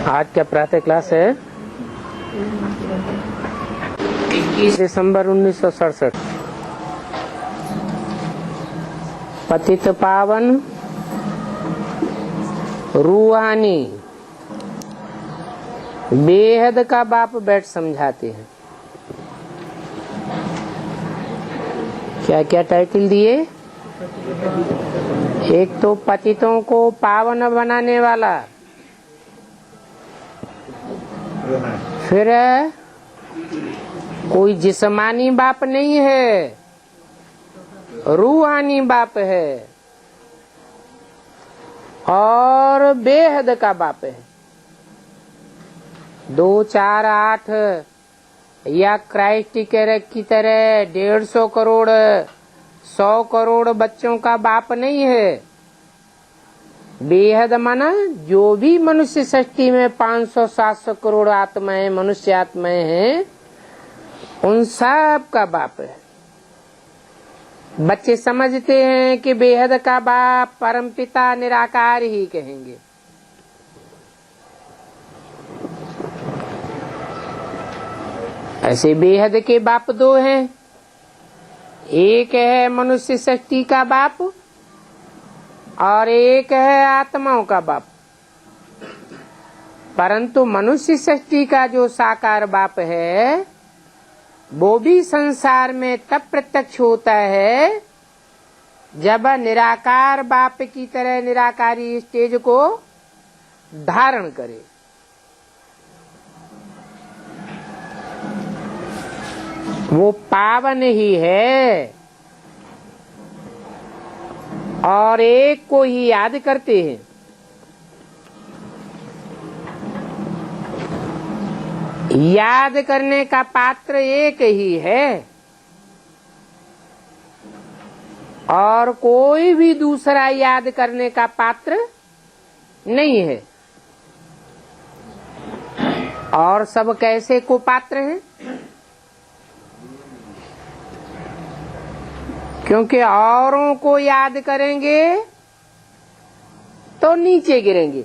आज क्या प्रातः क्लास है? 21 दिसंबर 1967। पतित पावन रूहानी बेहद का बाप बैठ समझाते हैं। क्या क्या टाइटल दिए? एक तो पतितों को पावन बनाने वाला, फिर कोई जिस्मानी बाप नहीं है, रूहानी बाप है और बेहद का बाप है। 2, 4, 8 या क्राइस्ट की तरह 150 करोड़ 100 करोड़ बच्चों का बाप नहीं है। बेहद माना जो भी मनुष्य सृष्टि में 500-700 करोड़ आत्माएं, मनुष्य आत्माएं हैं, उन सब का बाप है। बच्चे समझते हैं कि बेहद का बाप परमपिता निराकार ही कहेंगे। ऐसे बेहद के बाप 2 हैं। एक है मनुष्य सृष्टि का बाप और एक है आत्माओं का बाप। परंतु मनुष्य सृष्टि का जो साकार बाप है वो भी संसार में तब प्रत्यक्ष होता है जब निराकार बाप की तरह निराकारी स्टेज को धारण करे। वो पावन ही है और एक को ही याद करते हैं। याद करने का पात्र एक ही है और कोई भी दूसरा याद करने का पात्र नहीं है। और सब कैसे को पात्र हैं? क्योंकि औरों को याद करेंगे तो नीचे गिरेंगे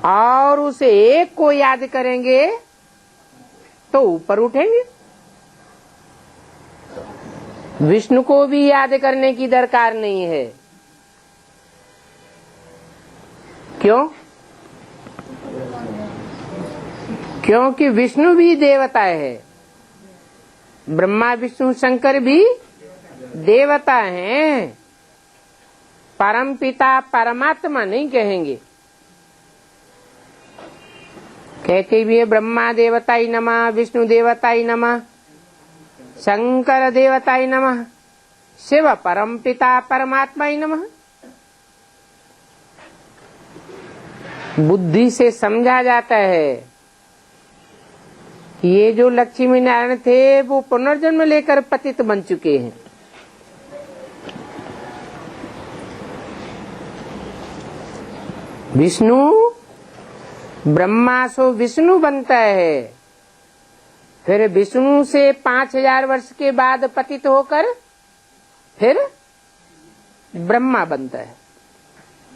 और उसे एक को याद करेंगे तो ऊपर उठेंगे। विष्णु को भी याद करने की दरकार नहीं है। क्यों? क्योंकि विष्णु भी देवता है, ब्रह्मा विष्णु शंकर भी देवता हैं। परम पिता परमात्मा नहीं कहेंगे। कहते भी है ब्रह्मा देवताय नमः, विष्णु देवताय नमः, शंकर देवताय नमः, शिव परम पिता परमात्माय नमः। बुद्धि से समझा जाता है ये जो लक्ष्मी नारायण थे वो पुनर्जन्म लेकर पतित बन चुके हैं। विष्णु ब्रह्मा सो विष्णु बनता है, फिर विष्णु से 5000 वर्ष के बाद पतित होकर फिर ब्रह्मा बनता है।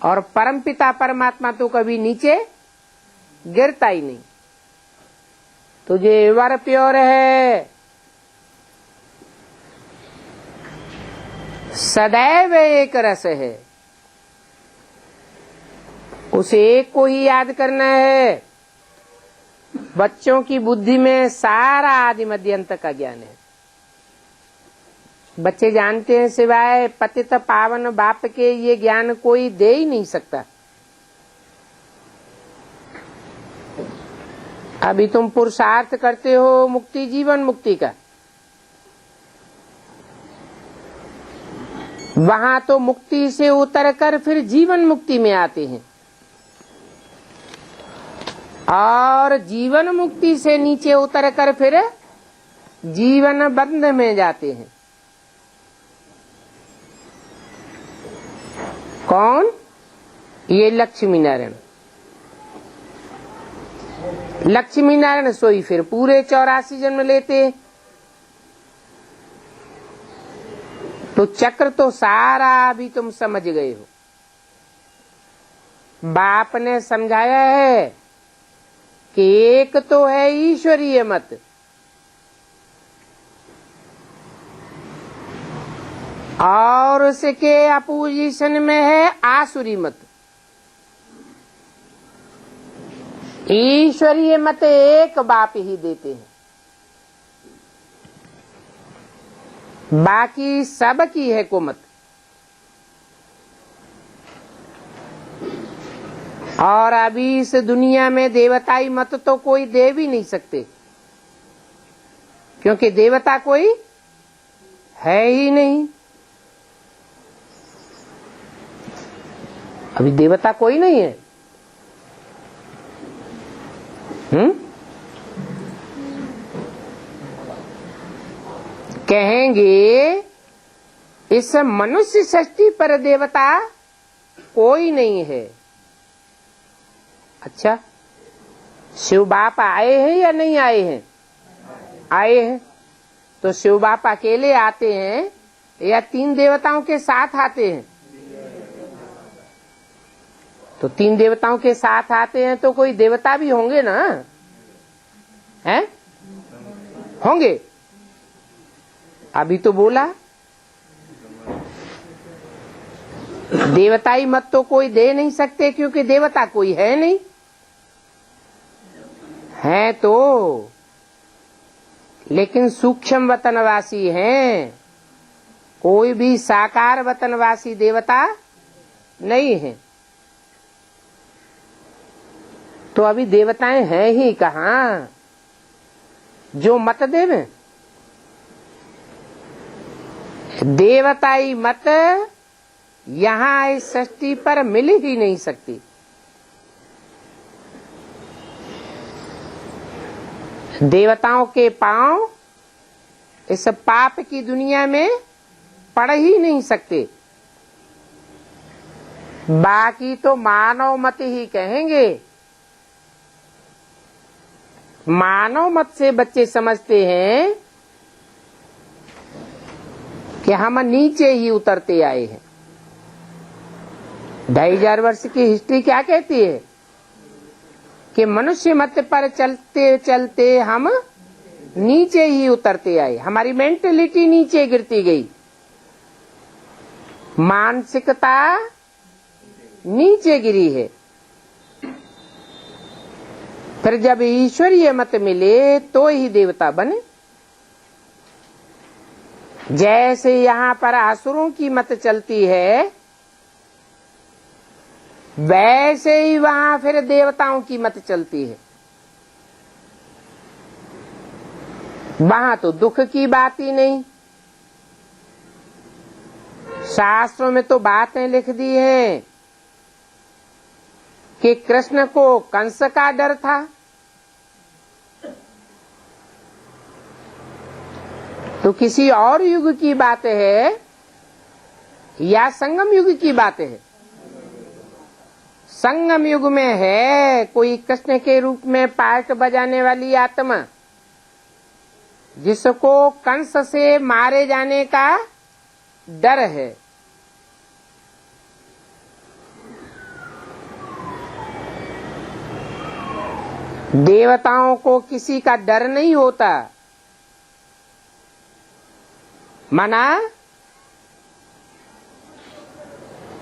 और परमपिता परमात्मा तो कभी नीचे गिरता ही नहीं। तुझे वर प्योर है, सदैव एक रस है, उस एक को ही याद करना है। बच्चों की बुद्धि में सारा आदि मध्य अंत का ज्ञान है। बच्चे जानते हैं सिवाय पतित पावन बाप के ये ज्ञान कोई दे ही नहीं सकता। अभी तुम पुरुषार्थ करते हो मुक्ति, जीवन मुक्ति का, वहां तो मुक्ति से उतरकर फिर जीवन मुक्ति में आते हैं और जीवन मुक्ति से नीचे उतरकर फिर जीवन बंध में जाते हैं। कौन? ये लक्ष्मी नारायण। लक्ष्मी नारायण सोई फिर पूरे 84 जन्म लेते। तो चक्र तो सारा अभी तुम समझ गए हो। बाप ने समझाया है कि एक तो है ईश्वरीय मत, और उसके अपोजिशन में है आसुरी मत। ईश्वरीय मत एक बाप ही देते हैं, बाकी सब की है कुमत। और अभी इस दुनिया में देवताई मत तो कोई दे भी नहीं सकते, क्योंकि देवता कोई है ही नहीं। अभी देवता कोई नहीं है। कहेंगे इस मनुष्य सृष्टि पर देवता कोई नहीं है। अच्छा, शिव बाप आए हैं या नहीं आए हैं? आए हैं। तो शिव बाप अकेले आते हैं या 3 देवताओं के साथ आते हैं? तो 3 देवताओं के साथ आते हैं तो कोई देवता भी होंगे ना, हैं? होंगे। अभी तो बोला देवताई मत तो कोई दे नहीं सकते, क्योंकि देवता कोई है नहीं। है तो, लेकिन सूक्ष्म वतनवासी हैं, कोई भी साकार वतनवासी देवता नहीं है। तो अभी देवताएं हैं ही कहाँ जो मत देवें? देवताई मत यहाँ इस सृष्टि पर मिल ही नहीं सकती। देवताओं के पांव इस पाप की दुनिया में पड़ ही नहीं सकते। बाकी तो मानव मत ही कहेंगे। मानव मत से बच्चे समझते हैं कि हम नीचे ही उतरते आए हैं। 2500 वर्ष की हिस्ट्री क्या कहती है कि मनुष्य मत पर चलते चलते हम नीचे ही उतरते आए। हमारी मेंटलिटी नीचे गिरती गई, मानसिकता नीचे गिरी है। फिर जब ईश्वरीय मत मिले तो ही देवता बने। जैसे यहाँ पर असुरों की मत चलती है, वैसे ही वहाँ फिर देवताओं की मत चलती है। वहाँ तो दुख की बात ही नहीं। शास्त्रों में तो बातें लिख दी हैं कि कृष्ण को कंस का डर था, तो किसी और युग की बात है या संगम युग की बात है? संगम युग में है कोई कृष्ण के रूप में पार्ट बजाने वाली आत्मा, जिसको कंस से मारे जाने का डर है। देवताओं को किसी का डर नहीं होता। माना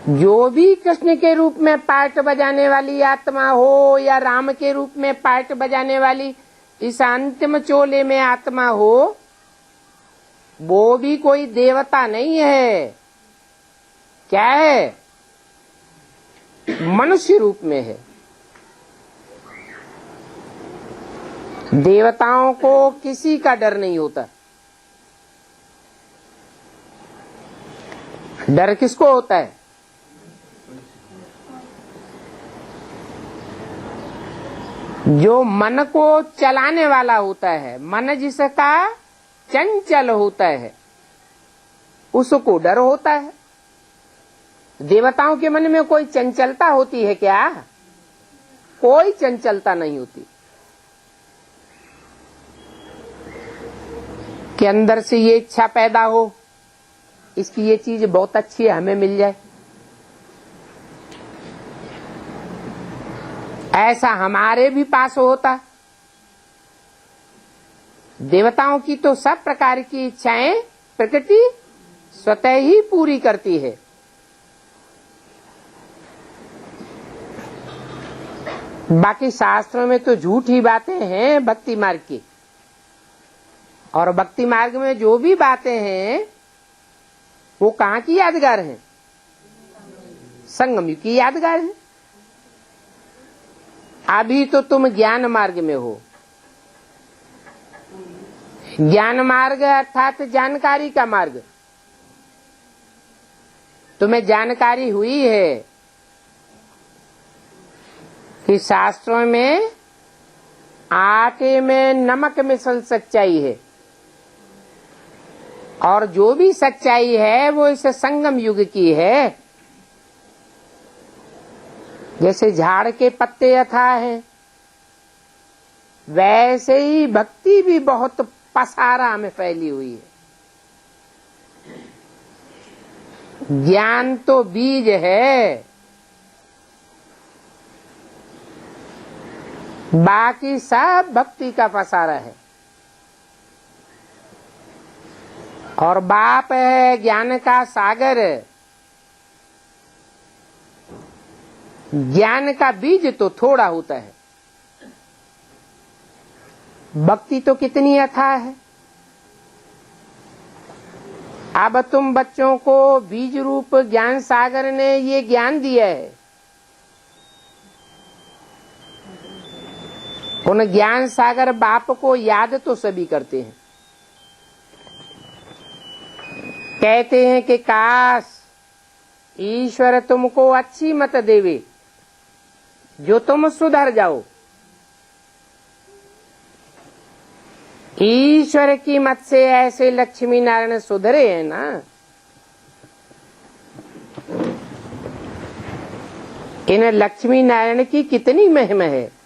जो भी कृष्ण के रूप में पार्ट बजाने वाली आत्मा हो या राम के रूप में पार्ट बजाने वाली इस अंतिम चोले में आत्मा हो, वो भी कोई देवता नहीं है। क्या है? मनुष्य रूप में है। देवताओं को किसी का डर नहीं होता। डर किसको होता है? जो मन को चलाने वाला होता है, मन जिसका चंचल होता है, उसको डर होता है। देवताओं के मन में कोई चंचलता होती है क्या? कोई चंचलता नहीं होती। कि अंदर से ये इच्छा पैदा हो, इसकी ये चीज बहुत अच्छी है, हमें मिल जाए। ऐसा हमारे भी पास होता। देवताओं की तो सब प्रकार की इच्छाएं प्रकृति स्वतः ही पूरी करती है। बाकी शास्त्रों में तो झूठी बातें हैं भक्ति मार्ग की, और भक्ति मार्ग में जो भी बातें हैं वो कहाँ की यादगार हैं? संगम युग की यादगार है। अभी तो तुम ज्ञान मार्ग में हो। ज्ञान मार्ग अर्थात जानकारी का मार्ग। तुम्हें जानकारी हुई है कि शास्त्रों में आटे में नमक मिसल सच्चाई है, और जो भी सच्चाई है वो इस संगम युग की है। जैसे झाड़ के पत्ते अथाह हैं, वैसे ही भक्ति भी बहुत पसारा में फैली हुई है। ज्ञान तो बीज है, बाकी सब भक्ति का पसारा है। और बाप है ज्ञान का सागर। ज्ञान का बीज तो थोड़ा होता है, भक्ति तो कितनी अथाह है। अब तुम बच्चों को बीज रूप ज्ञान सागर ने ये ज्ञान दिया है, उन ज्ञान सागर बाप को याद तो सभी करते हैं। कहते हैं कि काश ईश्वर तुमको अच्छी मत देवे जो तुम सुधर जाओ। ईश्वर की मत से ऐसे लक्ष्मी नारायण सुधरे हैं ना, इन लक्ष्मी नारायण की कितनी महिमा है।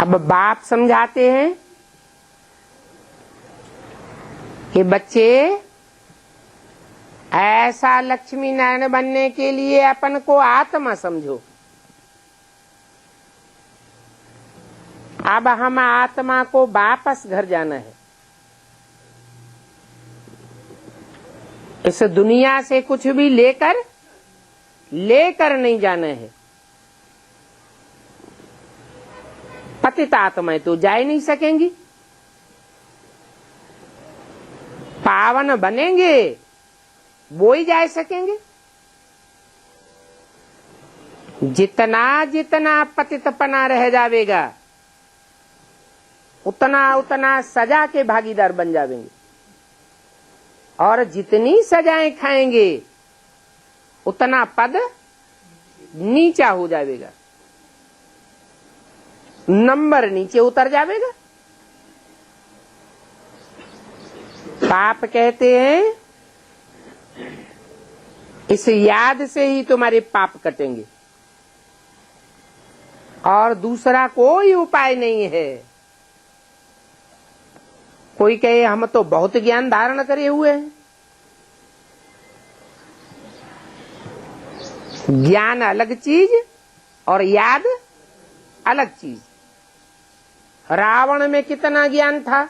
अब बाप समझाते हैं कि बच्चे ऐसा लक्ष्मी नारायण बनने के लिए अपन को आत्मा समझो। अब हम आत्मा को वापस घर जाना है। इस दुनिया से कुछ भी लेकर नहीं जाना है। पतित आत्माएं तो जा ही नहीं सकेंगी, पावन बनेंगे वो ही जा सकेंगे। जितना जितना पतितपना रह जावेगा उतना उतना सजा के भागीदार बन जावेंगे, और जितनी सजाएं खाएंगे उतना पद नीचा हो जाएगा, नंबर नीचे उतर जाएगा। पाप कहते हैं इस याद से ही तुम्हारे पाप कटेंगे, और दूसरा कोई उपाय नहीं है। कोई कहे हम तो बहुत ज्ञान धारण करे हुए हैं। ज्ञान अलग चीज और याद अलग चीज। रावण में कितना ज्ञान था,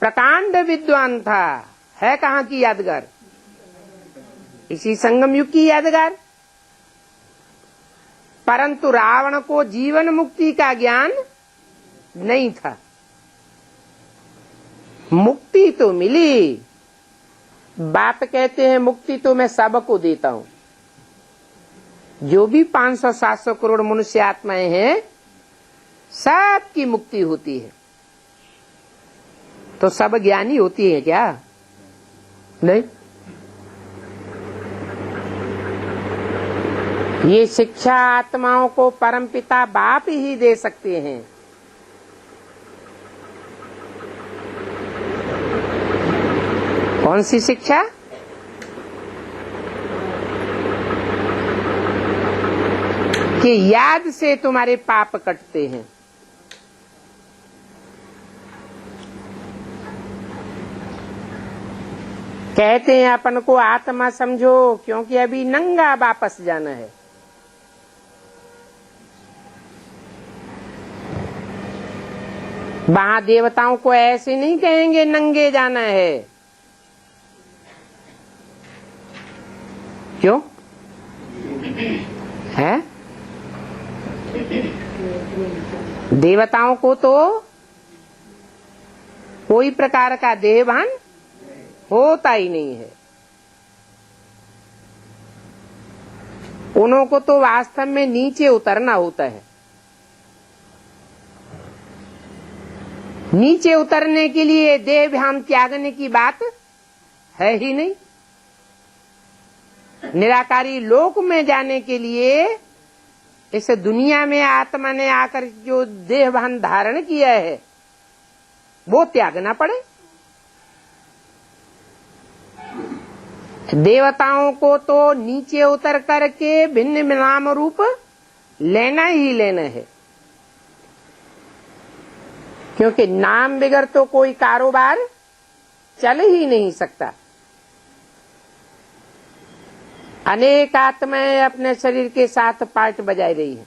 प्रकांड विद्वान था, है कहाँ की यादगार? इसी संगम युग की यादगार। परंतु रावण को जीवन मुक्ति का ज्ञान नहीं था। मुक्ति तो मिली, बाप कहते हैं मुक्ति तो मैं सबको देता हूं। जो भी 500-700 करोड़ मनुष्य आत्माएं हैं सबकी मुक्ति होती है। तो सब ज्ञानी होती है क्या? नहीं। ये शिक्षा आत्माओं को परमपिता बाप ही दे सकते हैं। कौन सी शिक्षा? कि याद से तुम्हारे पाप कटते हैं। कहते हैं अपन को आत्मा समझो, क्योंकि अभी नंगा वापस जाना है। वहां देवताओं को ऐसे नहीं कहेंगे नंगे जाना है। क्यों है? देवताओं को तो कोई प्रकार का देहभान होता ही नहीं है। उन्हों को तो वास्तव में नीचे उतरना होता है। नीचे उतरने के लिए देहभान त्यागने की बात है ही नहीं। निराकारी लोक में जाने के लिए इस दुनिया में आत्मा ने आकर जो देहभान धारण किया है वो त्यागना पड़े। देवताओं को तो नीचे उतर करके भिन्न नाम रूप लेना ही लेना है, क्योंकि नाम बगैर तो कोई कारोबार चल ही नहीं सकता। अनेक आत्माएं अपने शरीर के साथ पार्ट बजाई रही है।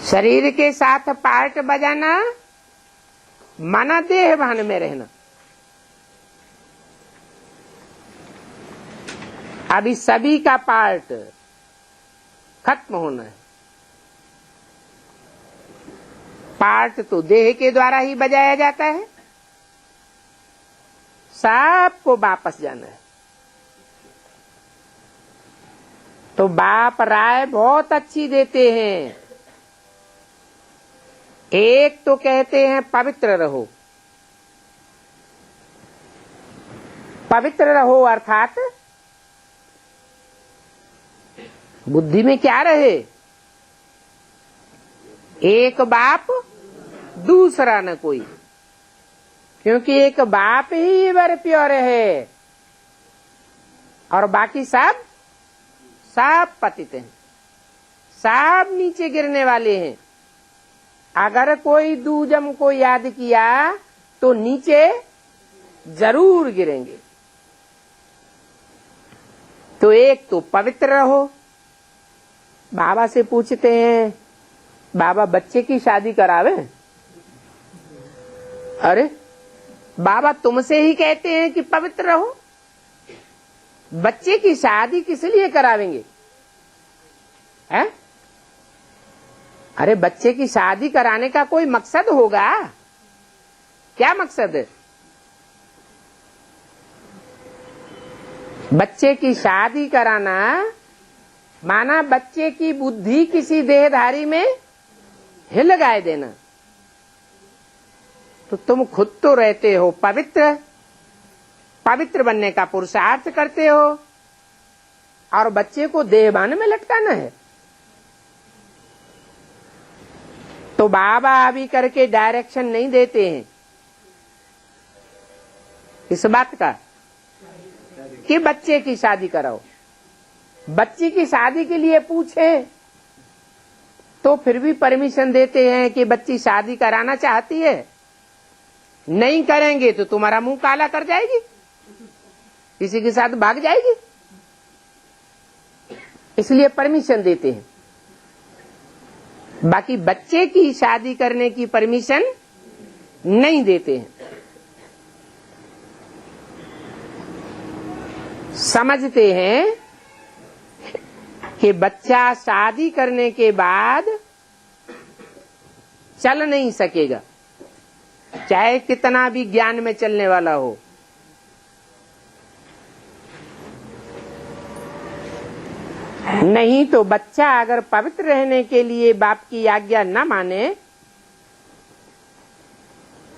शरीर के साथ पार्ट बजाना माना देहभान में रहना। अभी सभी का पार्ट खत्म होना है। पार्ट तो देह के द्वारा ही बजाया जाता है। सबको वापस जाना है। तो बाप राय बहुत अच्छी देते हैं। एक तो कहते हैं पवित्र रहो। पवित्र रहो अर्थात बुद्धि में क्या रहे? एक बाप दूसरा न कोई, क्योंकि एक बाप ही वर प्योर है और बाकी सब पतित हैं, सब नीचे गिरने वाले हैं। अगर कोई दूजम को याद किया तो नीचे जरूर गिरेंगे। तो एक तो पवित्र रहो। बाबा से पूछते हैं, बाबा बच्चे की शादी करावे? अरे बाबा तुमसे ही कहते हैं कि पवित्र रहो। बच्चे की शादी किस लिए करावेंगे? है? अरे बच्चे की शादी कराने का कोई मकसद होगा? क्या मकसद है? बच्चे की शादी कराना माना बच्चे की बुद्धि किसी देहधारी में हिल गाए देना। तो तुम खुद तो रहते हो पवित्र, पवित्र बनने का पुरुषार्थ करते हो और बच्चे को देहभान में लटकाना है। तो बाबा अभी करके डायरेक्शन नहीं देते हैं इस बात का कि बच्चे की शादी कराओ। बच्ची की शादी के लिए पूछे तो फिर भी परमिशन देते हैं कि बच्ची शादी कराना चाहती है, नहीं करेंगे तो तुम्हारा मुंह काला कर जाएगी, किसी के साथ भाग जाएगी, इसलिए परमिशन देते हैं। बाकी बच्चे की शादी करने की परमिशन नहीं देते हैं। समझते हैं कि बच्चा शादी करने के बाद चल नहीं सकेगा, चाहे कितना भी ज्ञान में चलने वाला हो। नहीं तो बच्चा अगर पवित्र रहने के लिए बाप की आज्ञा न माने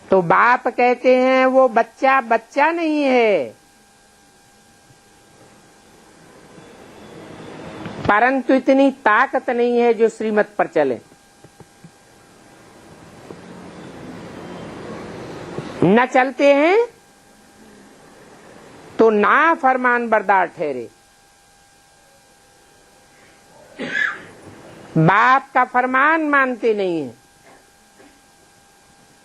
तो बाप कहते हैं वो बच्चा बच्चा नहीं है, परंतु इतनी ताकत नहीं है जो श्रीमत पर चले। न चलते हैं तो ना फरमान बरदार ठहरे। बाप का फरमान मानते नहीं है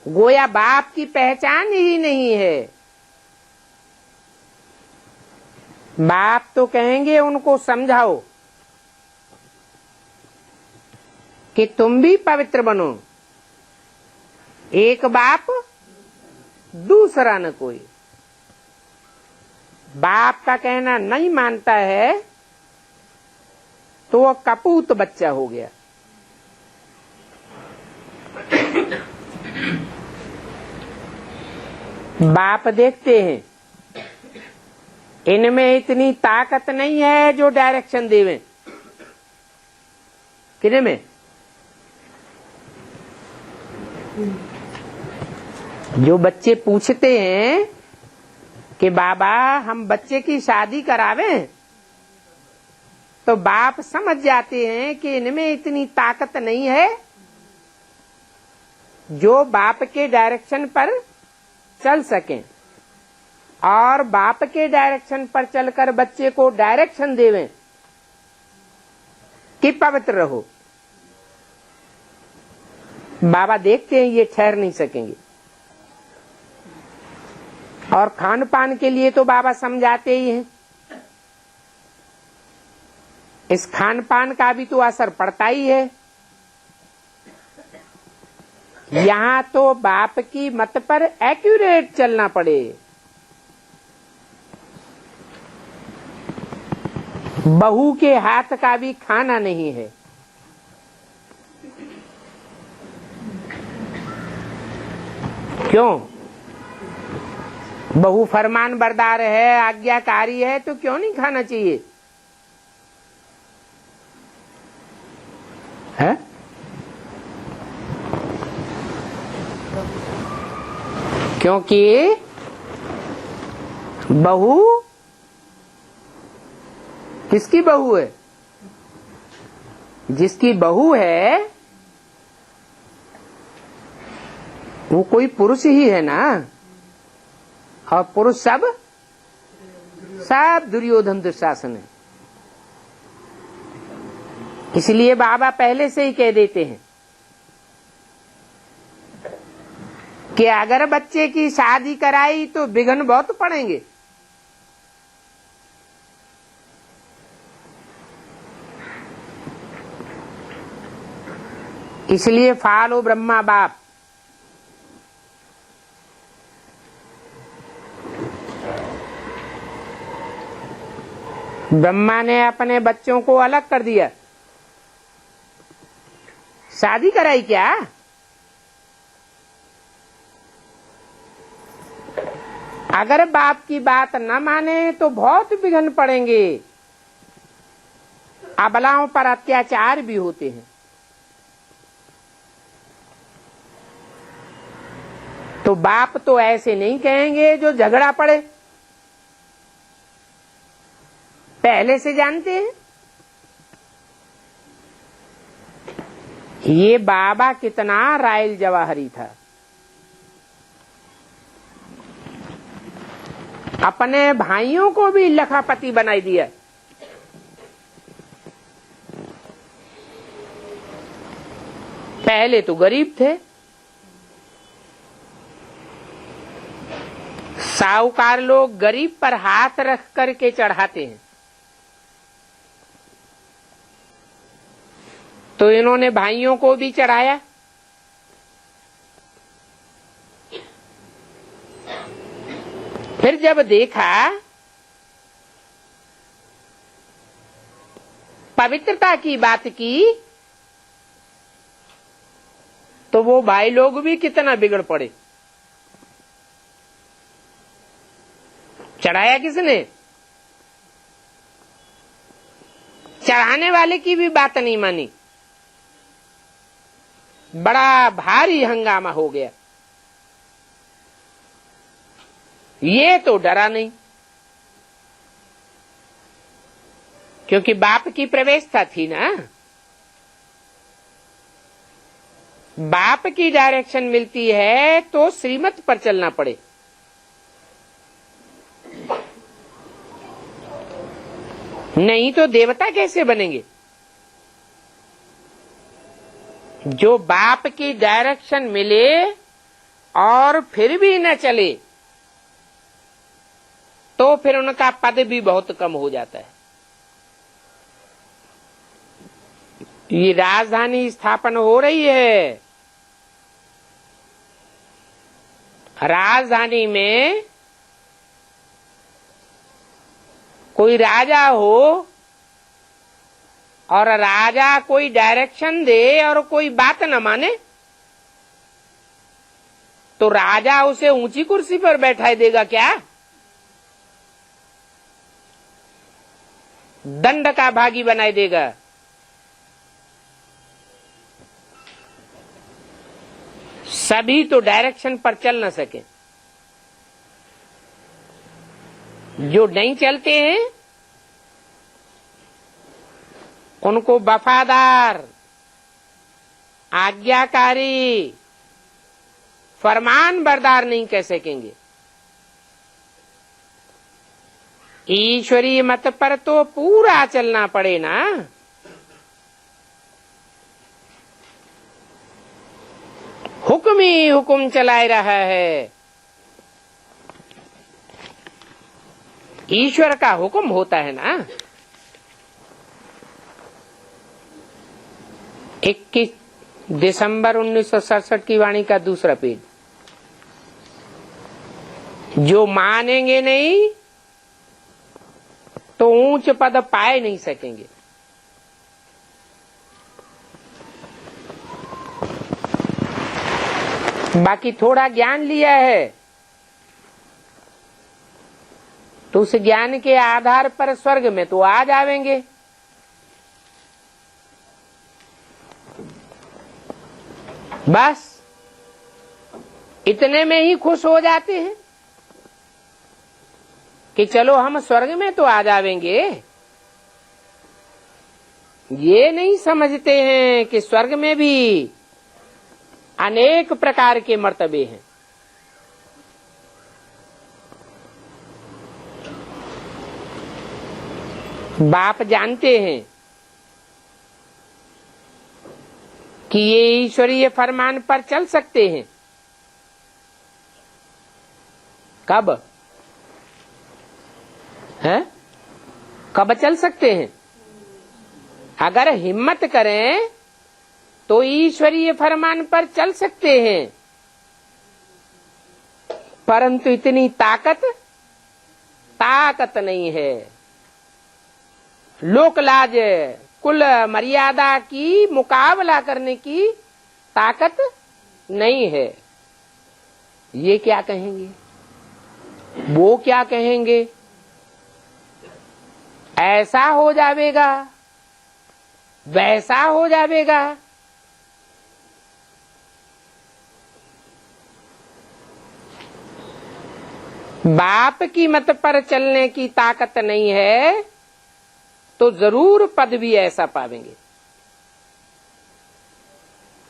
गोया बाप की पहचान ही नहीं है। बाप तो कहेंगे उनको समझाओ कि तुम भी पवित्र बनो, एक बाप दूसरा न कोई। बाप का कहना नहीं मानता है तो वो कपूत बच्चा हो गया। बाप देखते हैं इनमें इतनी ताकत नहीं है जो डायरेक्शन देवें। किने में? जो बच्चे पूछते हैं कि बाबा हम बच्चे की शादी करावें, तो बाप समझ जाते हैं कि इनमें इतनी ताकत नहीं है जो बाप के डायरेक्शन पर चल सकें और बाप के डायरेक्शन पर चलकर बच्चे को डायरेक्शन देवें कि पवित्र रहो। बाबा देखते हैं ये ठहर नहीं सकेंगे। और खान पान के लिए तो बाबा समझाते ही हैं। इस खान पान का भी तो असर पड़ता ही है। यहाँ तो बाप की मत पर एक्यूरेट चलना पड़े। बहू के हाथ का भी खाना नहीं है। क्यों? बहू फरमान बरदार है, आज्ञाकारी है, तो क्यों नहीं खाना चाहिए? है? क्योंकि बहू किसकी बहू है? जिसकी बहू है वो कोई पुरुष ही है ना। और पुरुष सब दुर्योधन दुशासन है। इसलिए बाबा पहले से ही कह देते हैं कि अगर बच्चे की शादी कराई तो विघ्न बहुत पड़ेंगे। इसलिए फालो ब्रह्मा बाप। ब्रह्मा ने अपने बच्चों को अलग कर दिया। शादी कराई क्या? अगर बाप की बात न माने तो बहुत विघ्न पड़ेंगे। अबलाओं पर अत्याचार भी होते हैं। तो बाप तो ऐसे नहीं कहेंगे जो झगड़ा पड़े। पहले से जानते हैं ये बाबा कितना रायल जवाहरी था। अपने भाइयों को भी लखापति बनाई दिया। पहले तो गरीब थे, साहूकार लोग गरीब पर हाथ रख करके चढ़ाते हैं, तो इन्होंने भाइयों को भी चढ़ाया। फिर जब देखा पवित्रता की बात की तो वो भाई लोग भी कितना बिगड़ पड़े। चढ़ाया किसने? चढ़ाने वाले की भी बात नहीं मानी। बड़ा भारी हंगामा हो गया। ये तो डरा नहीं, क्योंकि बाप की प्रवेशता थी ना। बाप की डायरेक्शन मिलती है तो श्रीमत पर चलना पड़े। नहीं तो देवता कैसे बनेंगे? जो बाप की डायरेक्शन मिले और फिर भी न चले तो फिर उनका पद भी बहुत कम हो जाता है। ये राजधानी स्थापन हो रही है, राजधानी में कोई राजा हो और राजा कोई डायरेक्शन दे और कोई बात न माने तो राजा उसे ऊंची कुर्सी पर बैठाई देगा क्या? दंड का भागी बनाई देगा। सभी तो डायरेक्शन पर चल न सके। जो नहीं चलते हैं उनको वफादार, आज्ञाकारी, फरमान बरदार नहीं कह सकेंगे। ईश्वरीय मत पर तो पूरा चलना पड़े ना। हुक्म ही हुक्म चलाए रहा है। ईश्वर का हुक्म होता है ना। 21 दिसंबर 1967 की वाणी का दूसरा पेज। जो मानेंगे नहीं तो ऊंच पद पाए नहीं सकेंगे। बाकी थोड़ा ज्ञान लिया है तो उस ज्ञान के आधार पर स्वर्ग में तो आ जाएंगे। बस इतने में ही खुश हो जाते हैं कि चलो हम स्वर्ग में तो आ जाएंगे। ये नहीं समझते हैं कि स्वर्ग में भी अनेक प्रकार के मर्तबे हैं। बाप जानते हैं कि ये ईश्वरीय फरमान पर चल सकते हैं। कब है? कब चल सकते हैं? अगर हिम्मत करें तो ईश्वरीय फरमान पर चल सकते हैं, परंतु इतनी ताकत नहीं है। लोक लाज, कुल मर्यादा की मुकाबला करने की ताकत नहीं है। ये क्या कहेंगे, वो क्या कहेंगे, ऐसा हो जाएगा, वैसा हो जाएगा। बाप की मत पर चलने की ताकत नहीं है तो जरूर पद भी ऐसा पावेंगे।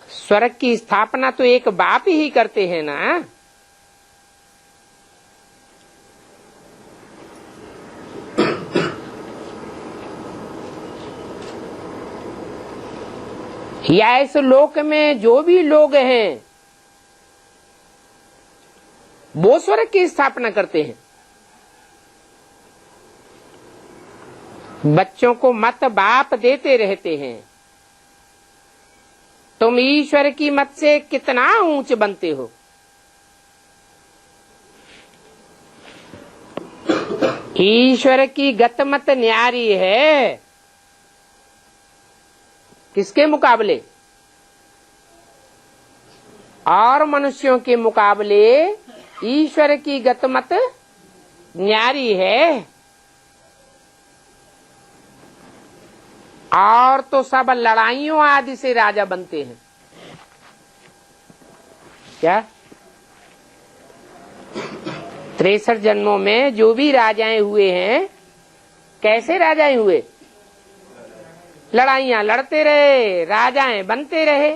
स्वर्ग की स्थापना तो एक बाप ही करते हैं ना। या इस लोक में जो भी लोग हैं वो स्वर्ग की स्थापना करते हैं। बच्चों को मत बाप देते रहते हैं, तुम ईश्वर की मत से कितना ऊंच बनते हो। ईश्वर की गत मत न्यारी है किसके मुकाबले? और मनुष्यों के मुकाबले ईश्वर की गत मत न्यारी है। और तो सब लड़ाइयों आदि से राजा बनते हैं। क्या 63 जन्मों में जो भी राजाएं हुए हैं, कैसे राजाएं हुए? लड़ाइयां लड़ते रहे, राजाएं बनते रहे,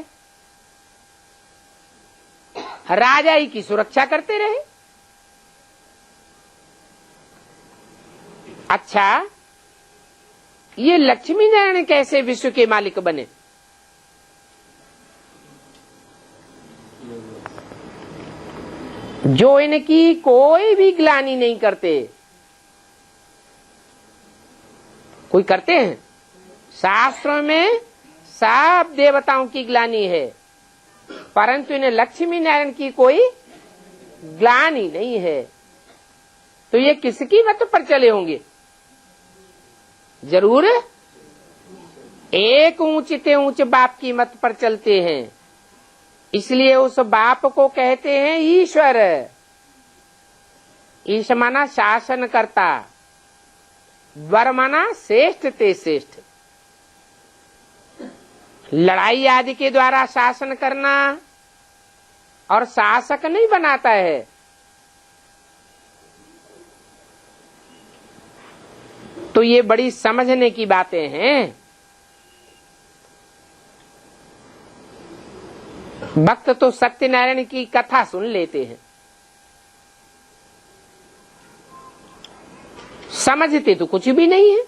राजाई की सुरक्षा करते रहे। अच्छा, ये लक्ष्मी नारायण कैसे विश्व के मालिक बने? जो इनकी कोई भी ग्लानि नहीं करते। कोई करते हैं? शास्त्रों में सब देवताओं की ग्लानि है, परंतु इन्हें लक्ष्मी नारायण की कोई ग्लानि नहीं है। तो ये किसकी मत पर चले होंगे? जरूर एक ऊंचते ऊंच बाप की मत पर चलते हैं। इसलिए उस बाप को कहते हैं ईश्वर। ईश माना शासन करता, वर माना श्रेष्ठ ते श्रेष्ठ। लड़ाई आदि के द्वारा शासन करना और शासक नहीं बनाता है। तो ये बड़ी समझने की बातें हैं। भक्त तो सत्यनारायण की कथा सुन लेते हैं, समझते तो कुछ भी नहीं है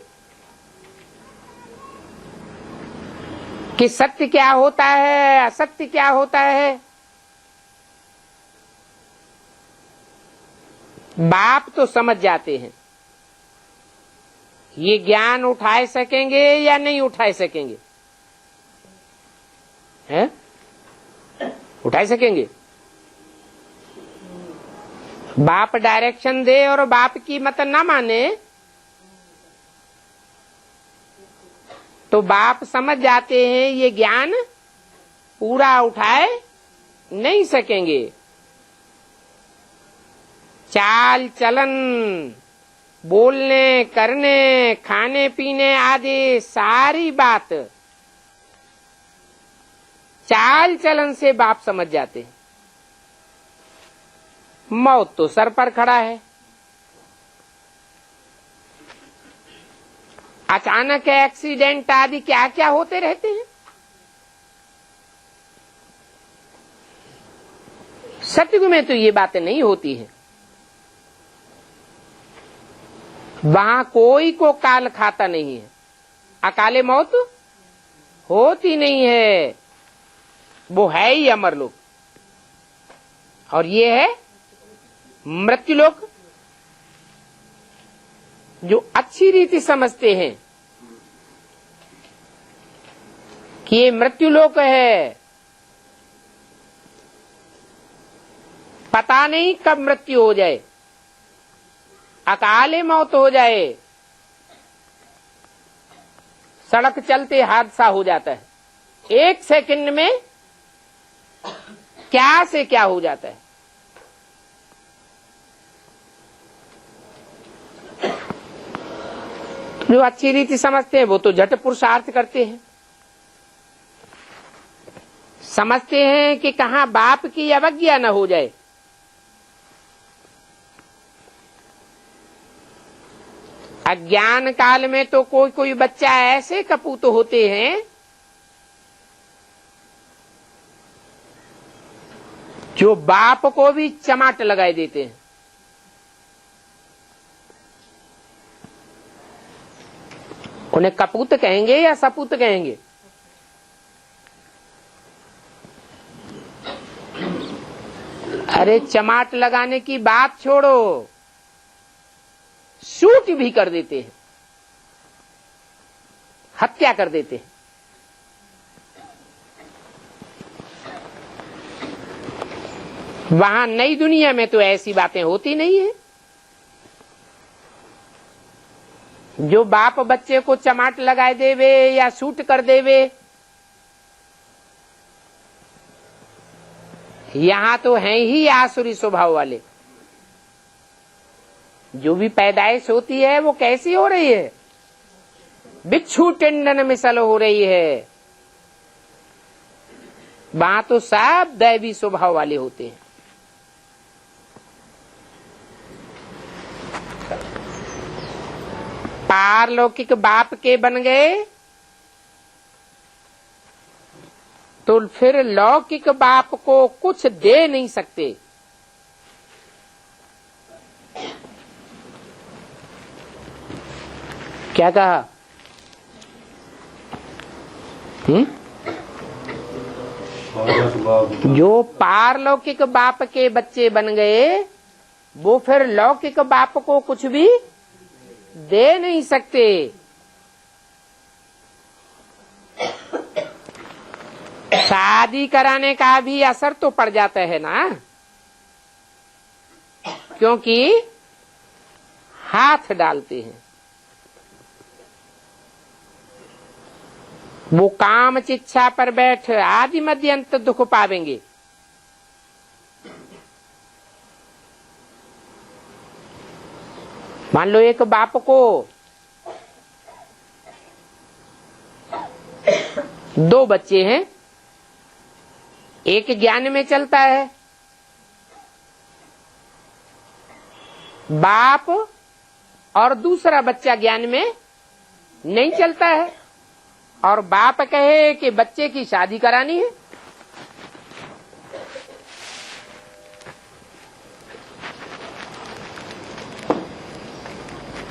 कि सत्य क्या होता है, असत्य क्या होता है। बाप तो समझ जाते हैं ये ज्ञान उठाए सकेंगे या नहीं उठाए सकेंगे, है? उठाए सकेंगे। बाप डायरेक्शन दे और बाप की मत न माने तो बाप समझ जाते हैं ये ज्ञान पूरा उठाए नहीं सकेंगे। चाल चलन, बोलने करने, खाने पीने आदि सारी बात चाल चलन से बाप समझ जाते हैं। मौत तो सर पर खड़ा है, अचानक एक्सीडेंट आदि क्या क्या होते रहते हैं। सतयुग में तो ये बातें नहीं होती हैं। वहां कोई को काल खाता नहीं है, अकाले मौत होती नहीं है। वो है ही अमरलोक और ये है मृत्युलोक। जो अच्छी रीति समझते हैं कि ये मृत्युलोक है, पता नहीं कब मृत्यु हो जाए, अकाले मौत हो जाए, सड़क चलते हादसा हो जाता है, एक सेकंड में क्या से क्या हो जाता है। जो अच्छी रीति समझते हैं वो तो झट पुरुषार्थ करते हैं, समझते हैं कि कहाँ बाप की अवज्ञा न हो जाए। अज्ञान काल में तो कोई कोई बच्चा ऐसे कपूत होते हैं जो बाप को भी चमाट लगाए देते हैं। उन्हें कपूत कहेंगे या सपूत कहेंगे? अरे चमाट लगाने की बात छोड़ो, शूट भी कर देते हैं, हत्या कर देते हैं। वहां नई दुनिया में तो ऐसी बातें होती नहीं है। जो बाप बच्चे को चमाट लगाए देवे या शूट कर देवे, यहां तो हैं ही आसुरी स्वभाव वाले। जो भी पैदाइश होती है वो कैसी हो रही है? बिच्छू टेंडन मिसल हो रही है। वहां तो सब दैवी स्वभाव वाले होते हैं। पारलौकिक बाप के बन गए तो फिर लौकिक बाप को कुछ दे नहीं सकते। क्या कहा? जो पारलौकिक बाप के बच्चे बन गए वो फिर लौकिक बाप को कुछ भी दे नहीं सकते। शादी कराने का भी असर तो पड़ जाता है ना, क्योंकि हाथ डालते हैं। वो काम चिच्छा पर बैठ आदि मध्य अंत दुख पावेंगे। मान लो एक बाप को 2 बच्चे हैं, एक ज्ञान में चलता है, बाप, और दूसरा बच्चा ज्ञान में नहीं चलता है, और बाप कहे कि बच्चे की शादी करानी है,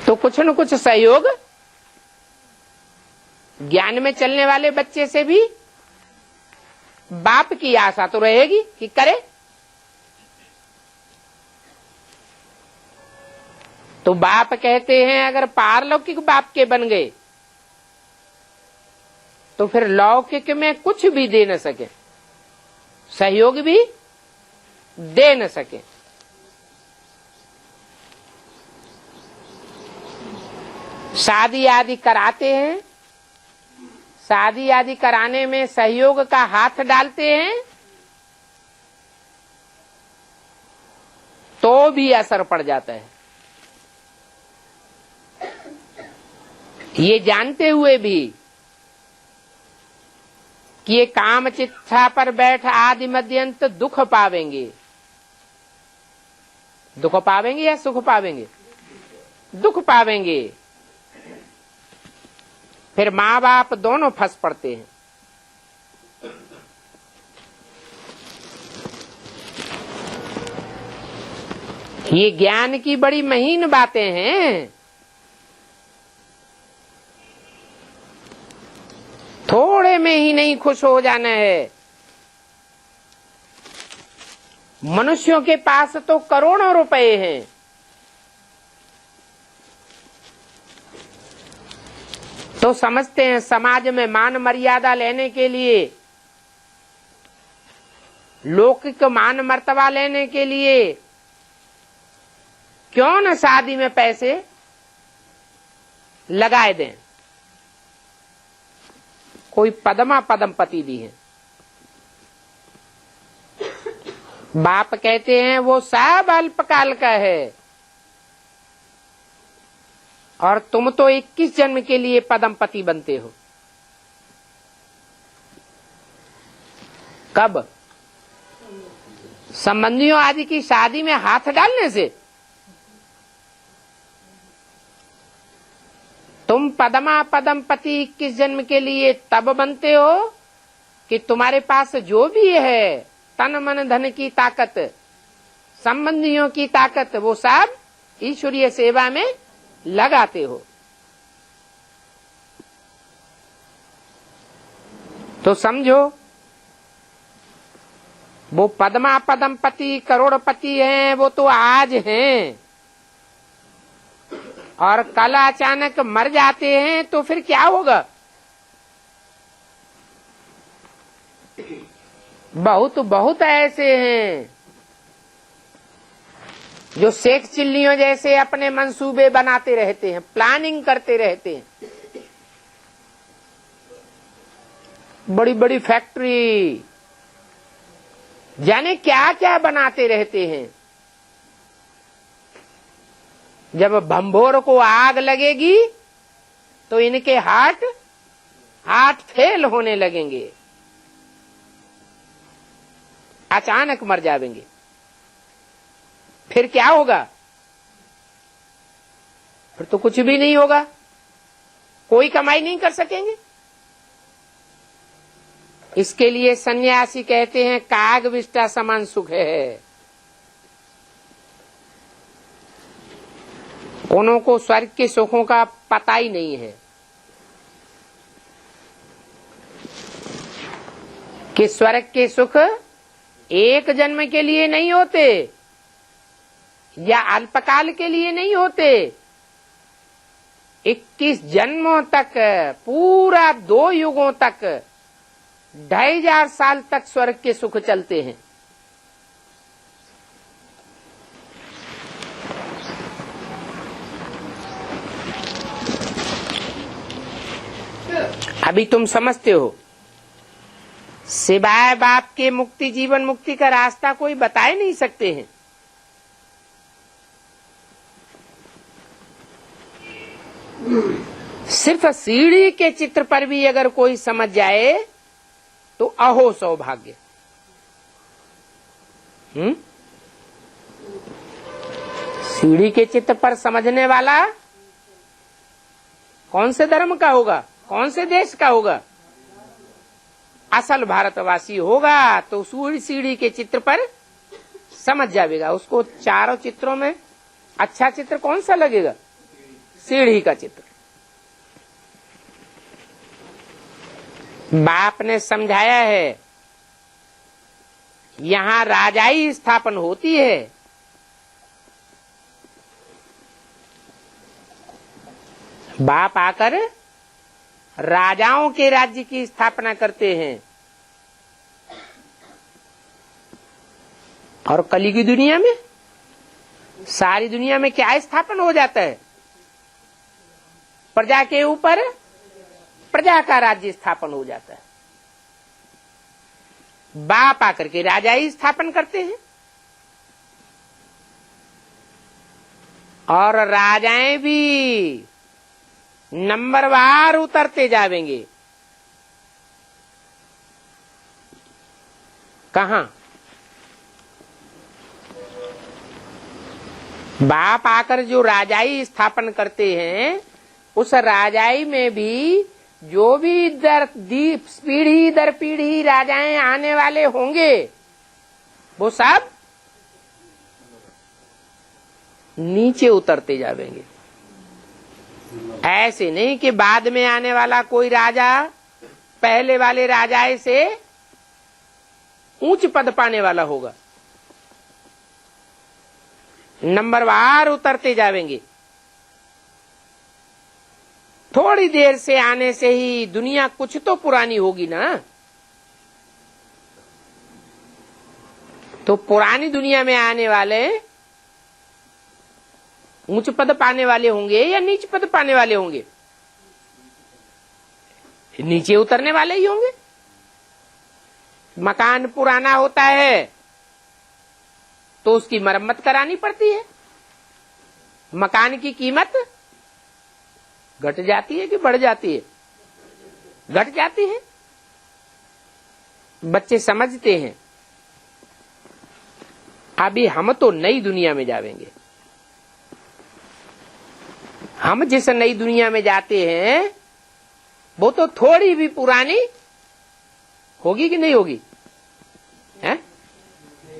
तो कुछ न कुछ सहयोग ज्ञान में चलने वाले बच्चे से भी बाप की आशा तो रहेगी कि करे। तो बाप कहते हैं अगर पारलौकिक बाप के बन गए तो फिर लौकिक में कुछ भी दे न सके, सहयोग भी दे न सके। शादी आदि कराते हैं, शादी आदि कराने में सहयोग का हाथ डालते हैं तो भी असर पड़ जाता है। ये जानते हुए भी कि ये काम चिच्छा पर बैठ आदि मध्यंत दुख पावेंगे। दुख पावेंगे या सुख पावेंगे? दुख पावेंगे। फिर माँ बाप दोनों फंस पड़ते हैं। ये ज्ञान की बड़ी महीन बातें हैं। थोड़े में ही नहीं खुश हो जाना है। मनुष्यों के पास तो करोड़ों रुपए हैं, तो समझते हैं समाज में मान मर्यादा लेने के लिए, लौकिक मान मर्तबा लेने के लिए क्यों न शादी में पैसे लगाए दें। कोई पद्मा पद्मपति भी है, बाप कहते हैं वो सब अल्पकाल का है और तुम तो 21 जन्म के लिए पद्मपति बनते हो। कब? संबंधियों आदि की शादी में हाथ डालने से। तुम पद्मा पद्मपति 21 जन्म के लिए तब बनते हो कि तुम्हारे पास जो भी है तन मन धन की ताकत, संबंधियों की ताकत, वो सब ईश्वरीय सेवा में लगाते हो। तो समझो वो पद्मा पद्मपति करोड़पति हैं, वो तो आज हैं और कल अचानक मर जाते हैं तो फिर क्या होगा? बहुत बहुत ऐसे हैं जो शेख चिल्लियों जैसे अपने मंसूबे बनाते रहते हैं, प्लानिंग करते रहते हैं। बड़ी बड़ी फैक्ट्री जाने क्या क्या बनाते रहते हैं। जब भंभोर को आग लगेगी तो इनके हार्ट फेल होने लगेंगे, अचानक मर जाएंगे। फिर क्या होगा? फिर तो कुछ भी नहीं होगा, कोई कमाई नहीं कर सकेंगे। इसके लिए सन्यासी कहते हैं काग विष्टा समान सुख है। उनको स्वर्ग के सुखों का पता ही नहीं है कि स्वर्ग के सुख एक जन्म के लिए नहीं होते या अल्पकाल के लिए नहीं होते, 21 जन्मों तक, पूरा 2 युगों तक, 2500 साल तक स्वर्ग के सुख चलते हैं। अभी तुम समझते हो, सिवाय बाप के मुक्ति, जीवन मुक्ति का रास्ता कोई बता ही नहीं सकते हैं। सिर्फ सीढ़ी के चित्र पर भी अगर कोई समझ जाए तो अहो सौभाग्य। सीढ़ी के चित्र पर समझने वाला कौन से धर्म का होगा, कौन से देश का होगा? असल भारतवासी होगा तो सीढ़ी के चित्र पर समझ जाएगा। उसको चारों चित्रों में अच्छा चित्र कौन सा लगेगा? सीढ़ी का चित्र। बाप ने समझाया है, यहां राजाई स्थापन होती है। बाप आकर राजाओं के राज्य की स्थापना करते हैं। और कली की दुनिया में, सारी दुनिया में क्या स्थापन हो जाता है? प्रजा के ऊपर प्रजा का राज्य स्थापन हो जाता है। बाप आकर के राजा ही स्थापन करते हैं और राजाएं भी नंबरवार उतरते जावेंगे। कहां? बाप आकर जो राजाई स्थापन करते हैं, उस राजाई में भी जो भी पीढ़ी दर पीढ़ी राजाएं आने वाले होंगे, वो सब नीचे उतरते जावेंगे। ऐसे नहीं कि बाद में आने वाला कोई राजा पहले वाले राजाए से उच्च पद पाने वाला होगा। नंबरवार उतरते जावेंगे। थोड़ी देर से आने से ही दुनिया कुछ तो पुरानी होगी ना। तो पुरानी दुनिया में आने वाले उच्च पद पाने वाले होंगे या नीच पद पाने वाले होंगे? नीचे उतरने वाले ही होंगे। मकान पुराना होता है तो उसकी मरम्मत करानी पड़ती है। मकान की कीमत घट जाती है कि बढ़ जाती है? घट जाती है। बच्चे समझते हैं। अभी हम तो नई दुनिया में जावेंगे। हम जिस नई दुनिया में जाते हैं वो तो थोड़ी भी पुरानी होगी कि नहीं होगी? है?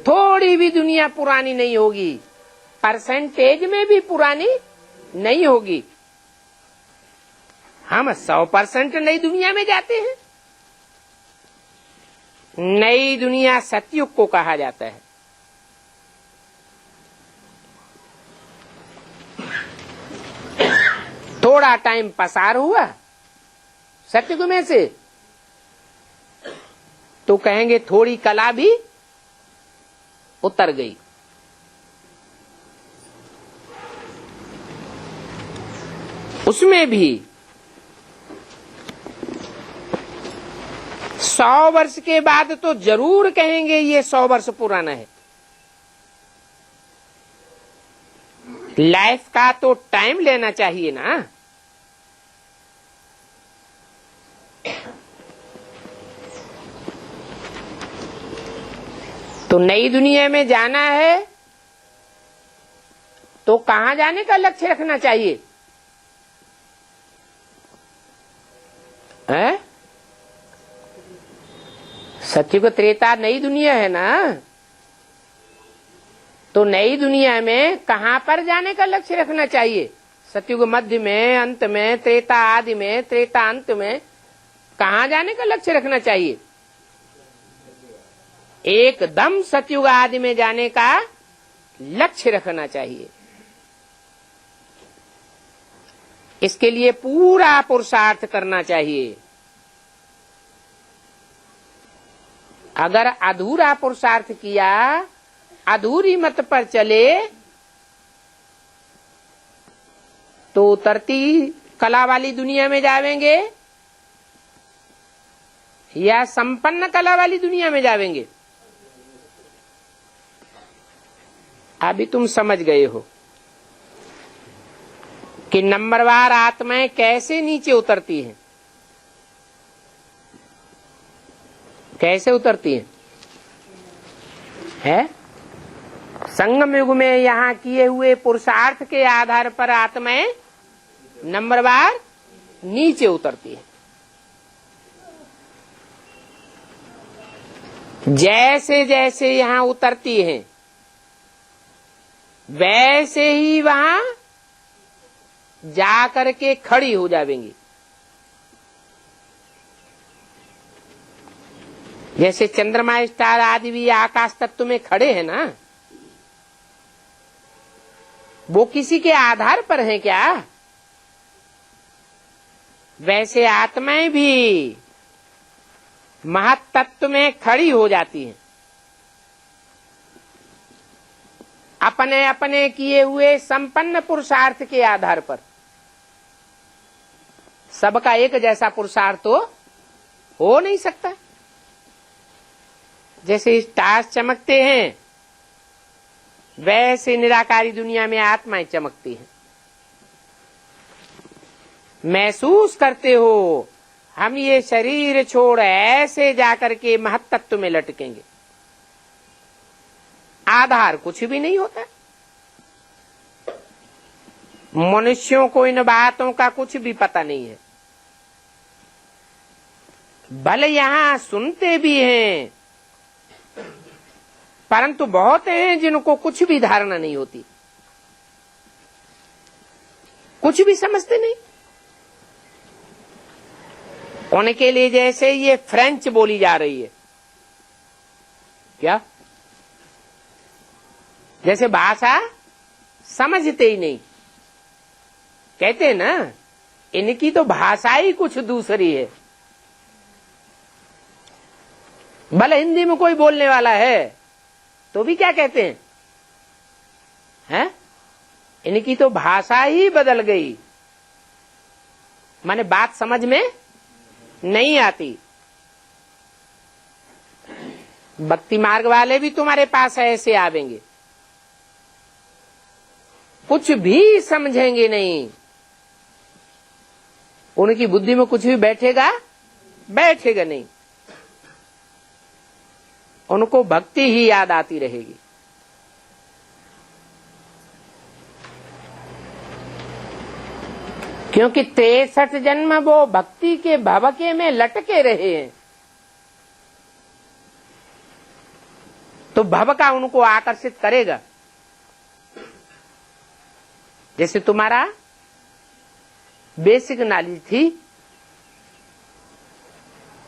थोड़ी भी दुनिया पुरानी नहीं होगी, परसेंटेज में भी पुरानी नहीं होगी। हम 100% नई दुनिया में जाते हैं। नई दुनिया सतयुग को कहा जाता है। थोड़ा टाइम पसार हुआ सतयुग में से तो कहेंगे थोड़ी कला भी उतर गई। उसमें भी 100 वर्ष के बाद तो जरूर कहेंगे ये 100 वर्ष पुराना है। लाइफ का तो टाइम लेना चाहिए ना। तो नई दुनिया में जाना है तो कहां जाने का लक्ष्य रखना चाहिए? है? सतयुग त्रेता नई दुनिया है ना। तो नई दुनिया में कहां पर जाने का लक्ष्य रखना चाहिए? सतयुग मध्य में, अंत में, त्रेता आदि में, त्रेता अंत में कहां जाने का लक्ष्य रखना चाहिए? एकदम सतयुग आदि में जाने का लक्ष्य रखना चाहिए। इसके लिए पूरा पुरुषार्थ करना चाहिए। अगर अधूरा पुरुषार्थ किया, अधूरी मत पर चले, तो उतरती कला वाली दुनिया में जावेंगे या संपन्न कला वाली दुनिया में जावेंगे। अभी तुम समझ गए हो कि नंबरवार आत्माएं कैसे नीचे उतरती हैं, कैसे उतरती हैं? है संगम युग में यहाँ किए हुए पुरुषार्थ के आधार पर आत्माएं नंबरवार नीचे उतरती है। जैसे जैसे यहाँ उतरती हैं, वैसे ही वहां जाकर के खड़ी हो जाएंगी। जैसे चंद्रमा स्टार आदि भी आकाश तत्व में खड़े हैं ना, वो किसी के आधार पर हैं क्या? वैसे आत्माएं भी महत्तत्व में खड़ी हो जाती हैं। अपने अपने किए हुए संपन्न पुरुषार्थ के आधार पर। सबका एक जैसा पुरुषार्थ तो हो नहीं सकता। जैसे स्टार्स चमकते हैं, वैसे निराकारी दुनिया में आत्माएं चमकती हैं। महसूस करते हो हम ये शरीर छोड़ ऐसे जाकर के महत्तत्व में लटकेंगे। आधार कुछ भी नहीं होता। मनुष्यों को इन बातों का कुछ भी पता नहीं है। भले यहां सुनते भी हैं, परंतु बहुत हैं जिनको कुछ भी धारणा नहीं होती, कुछ भी समझते नहीं। उनके लिए जैसे ये फ्रेंच बोली जा रही है, क्या जैसे भाषा समझते ही नहीं। कहते हैं ना, इनकी तो भाषा ही कुछ दूसरी है। भले हिंदी में कोई बोलने वाला है तो भी क्या कहते हैं? इनकी तो भाषा ही बदल गई, माने बात समझ में नहीं आती। भक्ति मार्ग वाले भी तुम्हारे पास ऐसे आवेंगे, कुछ भी समझेंगे नहीं। उनकी बुद्धि में कुछ भी बैठेगा नहीं। उनको भक्ति ही याद आती रहेगी। क्योंकि 63 जन्म वो भक्ति के भवके में लटके रहे हैं, तो भवका उनको आकर्षित करेगा। जैसे तुम्हारा बेसिक नॉलेज थी,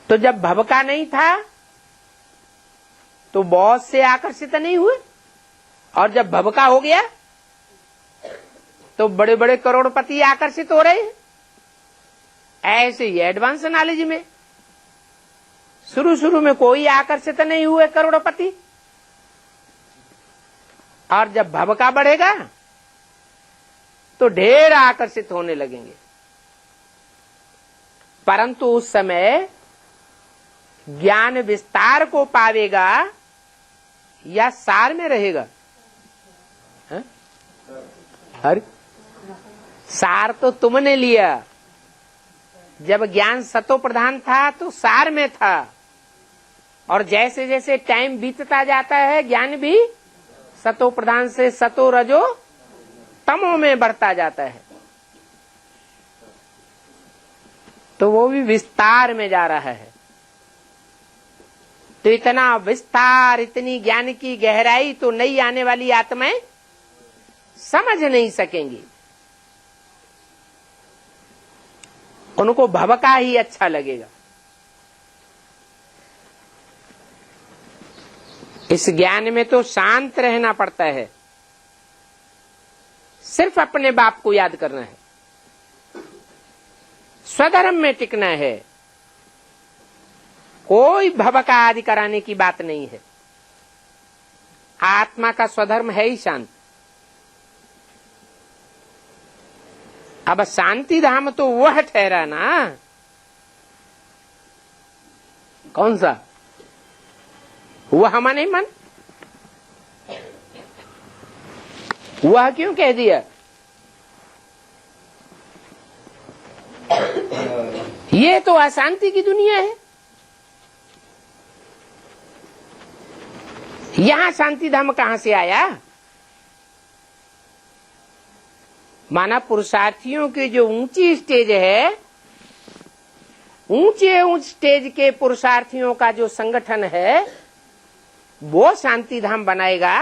तो जब भवका नहीं था तो बहुत से आकर्षित नहीं हुए, और जब भवका हो गया तो बड़े बड़े करोड़पति आकर्षित हो रहे हैं। ऐसे ही एडवांस नॉलेज में शुरू में कोई आकर्षित नहीं हुए करोड़पति, और जब भवका बढ़ेगा तो ढेर आकर्षित होने लगेंगे। परंतु उस समय ज्ञान विस्तार को पावेगा या सार में रहेगा? हर सार तो तुमने लिया। जब ज्ञान सतो प्रधान था तो सार में था, और जैसे जैसे टाइम बीतता जाता है ज्ञान भी सतो प्रधान से सतो रजो तमो में बढ़ता जाता है, तो वो भी विस्तार में जा रहा है। तो इतना विस्तार, इतनी ज्ञान की गहराई तो नई आने वाली आत्माएं समझ नहीं सकेंगी। उनको भवका ही अच्छा लगेगा। इस ज्ञान में तो शांत रहना पड़ता है, सिर्फ अपने बाप को याद करना है, स्वधर्म में टिकना है, कोई भवका आदि कराने की बात नहीं है। आत्मा का स्वधर्म है ही शांत। अब शांति धाम तो वह ठहरा ना, कौन सा? वह माने मन। वह क्यों कह दिया? ये तो अशांति की दुनिया है। यहां शांति धाम कहां से आया? माना पुरुषार्थियों की जो ऊंची स्टेज है, ऊंचे स्टेज के पुरुषार्थियों का जो संगठन है, वो शांति धाम बनाएगा,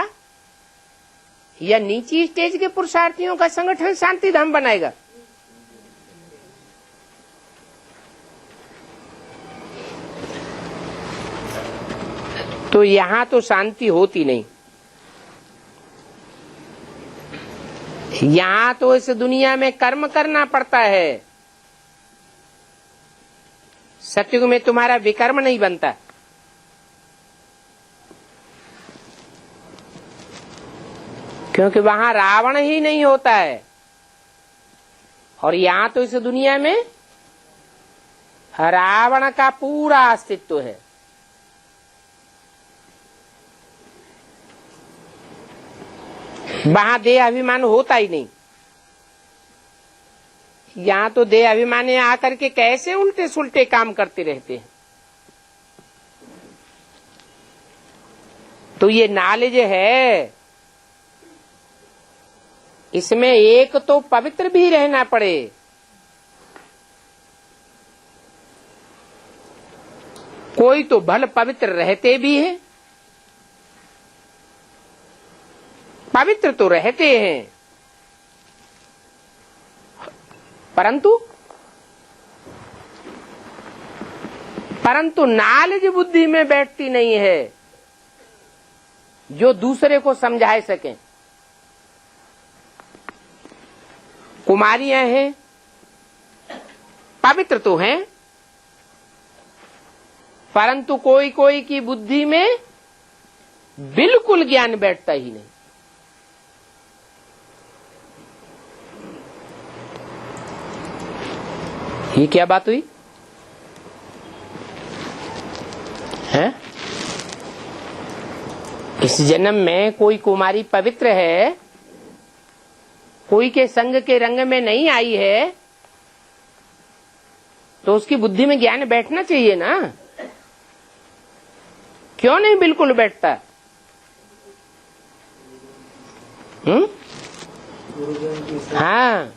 या नीची स्टेज के पुरुषार्थियों का संगठन शांति धाम बनाएगा? तो यहां तो शांति होती नहीं। यहां तो इस दुनिया में कर्म करना पड़ता है। सतयुग में तुम्हारा विकर्म नहीं बनता। क्योंकि वहां रावण ही नहीं होता है, और यहां तो इस दुनिया में रावण का पूरा अस्तित्व है। वहां देह अभिमान होता ही नहीं। यहां तो देह अभिमानी आकर के कैसे उल्टे सुलटे काम करते रहते हैं। तो ये नॉलेज है, इसमें एक तो पवित्र भी रहना पड़े, कोई तो भल पवित्र रहते भी हैं, पवित्र तो रहते हैं, परंतु नॉलेज बुद्धि में बैठती नहीं है जो दूसरे को समझा सके। कुमारियां हैं, पवित्र तो हैं, परंतु कोई कोई की बुद्धि में बिल्कुल ज्ञान बैठता ही नहीं। ये क्या बात हुई है? इस जन्म में कोई कुमारी पवित्र है, कोई के संग के रंग में नहीं आई है, तो उसकी बुद्धि में ज्ञान बैठना चाहिए ना। क्यों नहीं बिल्कुल बैठता? हाँ,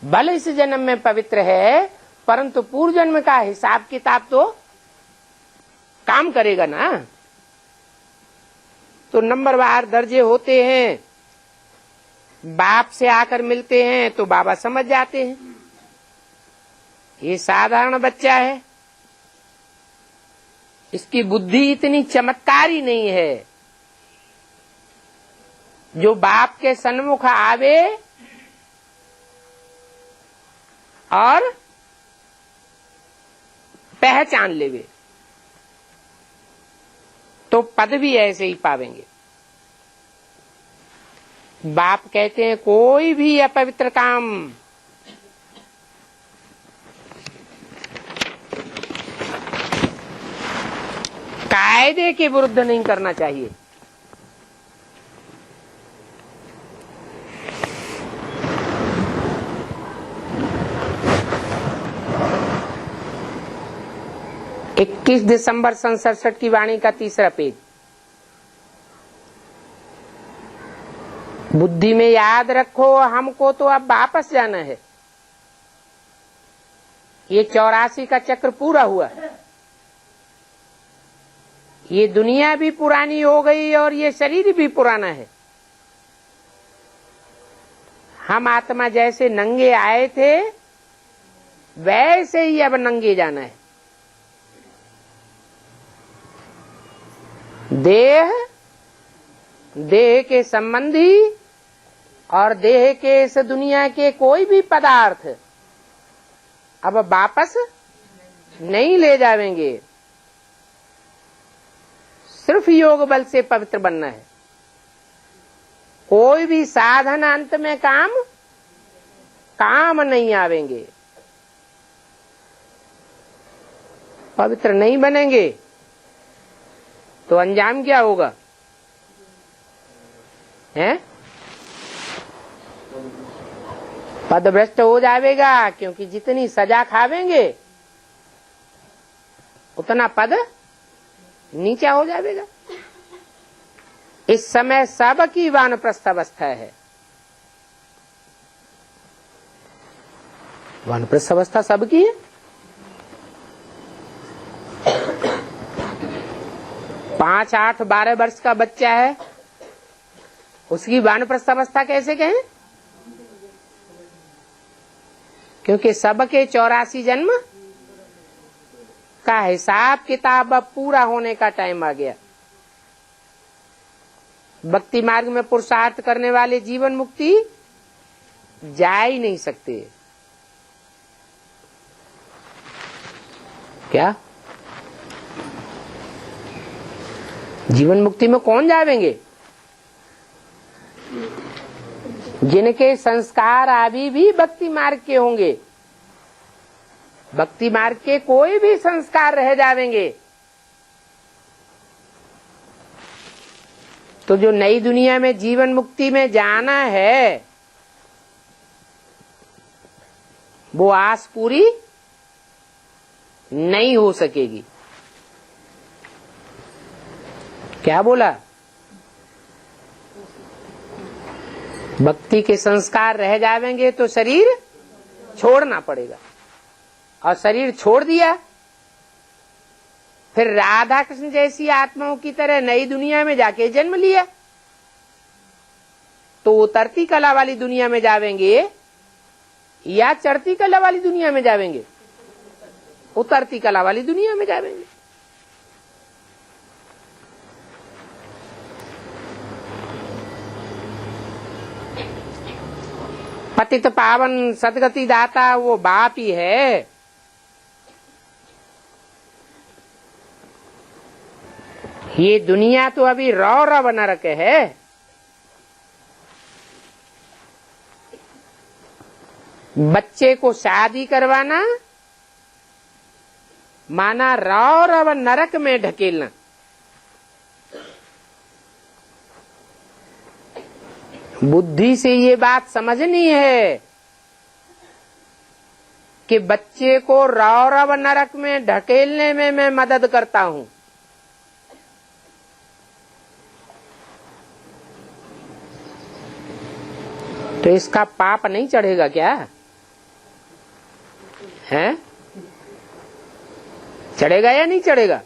भले इस जन्म में पवित्र है, परंतु पूर्व जन्म का हिसाब किताब तो काम करेगा ना। तो नंबरवार दर्जे होते हैं, बाप से आकर मिलते हैं तो बाबा समझ जाते हैं ये साधारण बच्चा है, इसकी बुद्धि इतनी चमत्कारी नहीं है जो बाप के सन्मुख आवे और पहचान लेवे, तो पद भी ऐसे ही पावेंगे। बाप कहते हैं कोई भी अपवित्र काम कायदे के विरुद्ध नहीं करना चाहिए। इक्कीस दिसंबर 1967 की वाणी का 3रा पेज। बुद्धि में याद रखो, हमको तो अब वापस जाना है। ये 84 का चक्र पूरा हुआ, ये दुनिया भी पुरानी हो गई और ये शरीर भी पुराना है। हम आत्मा जैसे नंगे आए थे वैसे ही अब नंगे जाना है। देह देह के संबंधी और देह के इस दुनिया के कोई भी पदार्थ अब वापस नहीं ले जावेंगे। सिर्फ योग बल से पवित्र बनना है। कोई भी साधन अंत में काम नहीं आवेंगे। पवित्र नहीं बनेंगे तो अंजाम क्या होगा? हैं? पदभ्रष्ट हो जाएगा, क्योंकि जितनी सजा खावेंगे उतना पद नीचा हो जाएगा। इस समय सबकी वानप्रस्थ अवस्था है। वानप्रस्थ अवस्था सबकी है। 5, 8, 12 वर्ष का बच्चा है, उसकी वानप्रस्थ अवस्था कैसे कहें? क्योंकि सबके 84 जन्म का हिसाब किताब अब पूरा होने का टाइम आ गया। भक्ति मार्ग में पुरुषार्थ करने वाले जीवन मुक्ति जा ही नहीं सकते। क्या जीवन मुक्ति में कौन जावेंगे? जिनके संस्कार अभी भी भक्ति मार्ग के होंगे। भक्ति मार्ग के कोई भी संस्कार रह जावेंगे तो जो नई दुनिया में जीवन मुक्ति में जाना है वो आस पूरी नहीं हो सकेगी। क्या बोला? भक्ति के संस्कार रह जावेंगे तो शरीर छोड़ना पड़ेगा, और शरीर छोड़ दिया फिर राधा कृष्ण जैसी आत्माओं की तरह नई दुनिया में जाके जन्म लिया तो उतरती कला वाली दुनिया में जावेंगे या चढ़ती कला वाली दुनिया में जावेंगे? उतरती कला वाली दुनिया में जावेंगे। पतित पावन सदगति दाता वो बाप ही है। ये दुनिया तो अभी रौरव नरक है। बच्चे को शादी करवाना माना रौरव नरक में ढकेलना। बुद्धि से ये बात समझनी है कि बच्चे को रौरव नरक में ढकेलने में मैं मदद करता हूं। तो इसका पाप नहीं चढ़ेगा क्या? हैं? चढ़ेगा या नहीं चढ़ेगा?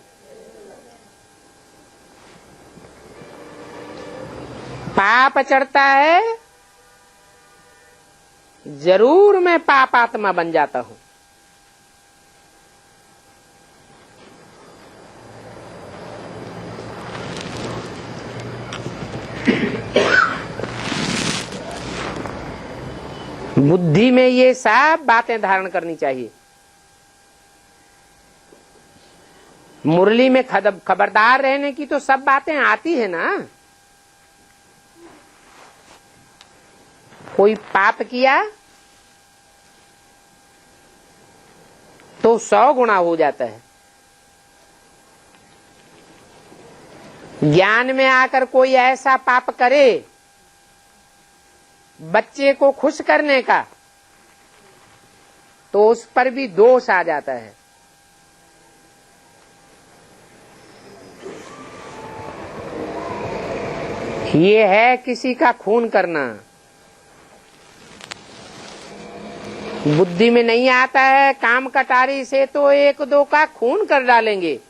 पाप चढ़ता है, जरूर मैं पापात्मा बन जाता हूं। बुद्धि में ये सब बातें धारण करनी चाहिए। मुरली में खबरदार रहने की तो सब बातें आती है ना। कोई पाप किया तो 100 गुना हो जाता है। ज्ञान में आकर कोई ऐसा पाप करे बच्चे को खुश करने का तो उस पर भी दोष आ जाता है। ये है किसी का खून करना। बुद्धि में नहीं आता है, काम कटारी से तो 1-2 का खून कर डालेंगे।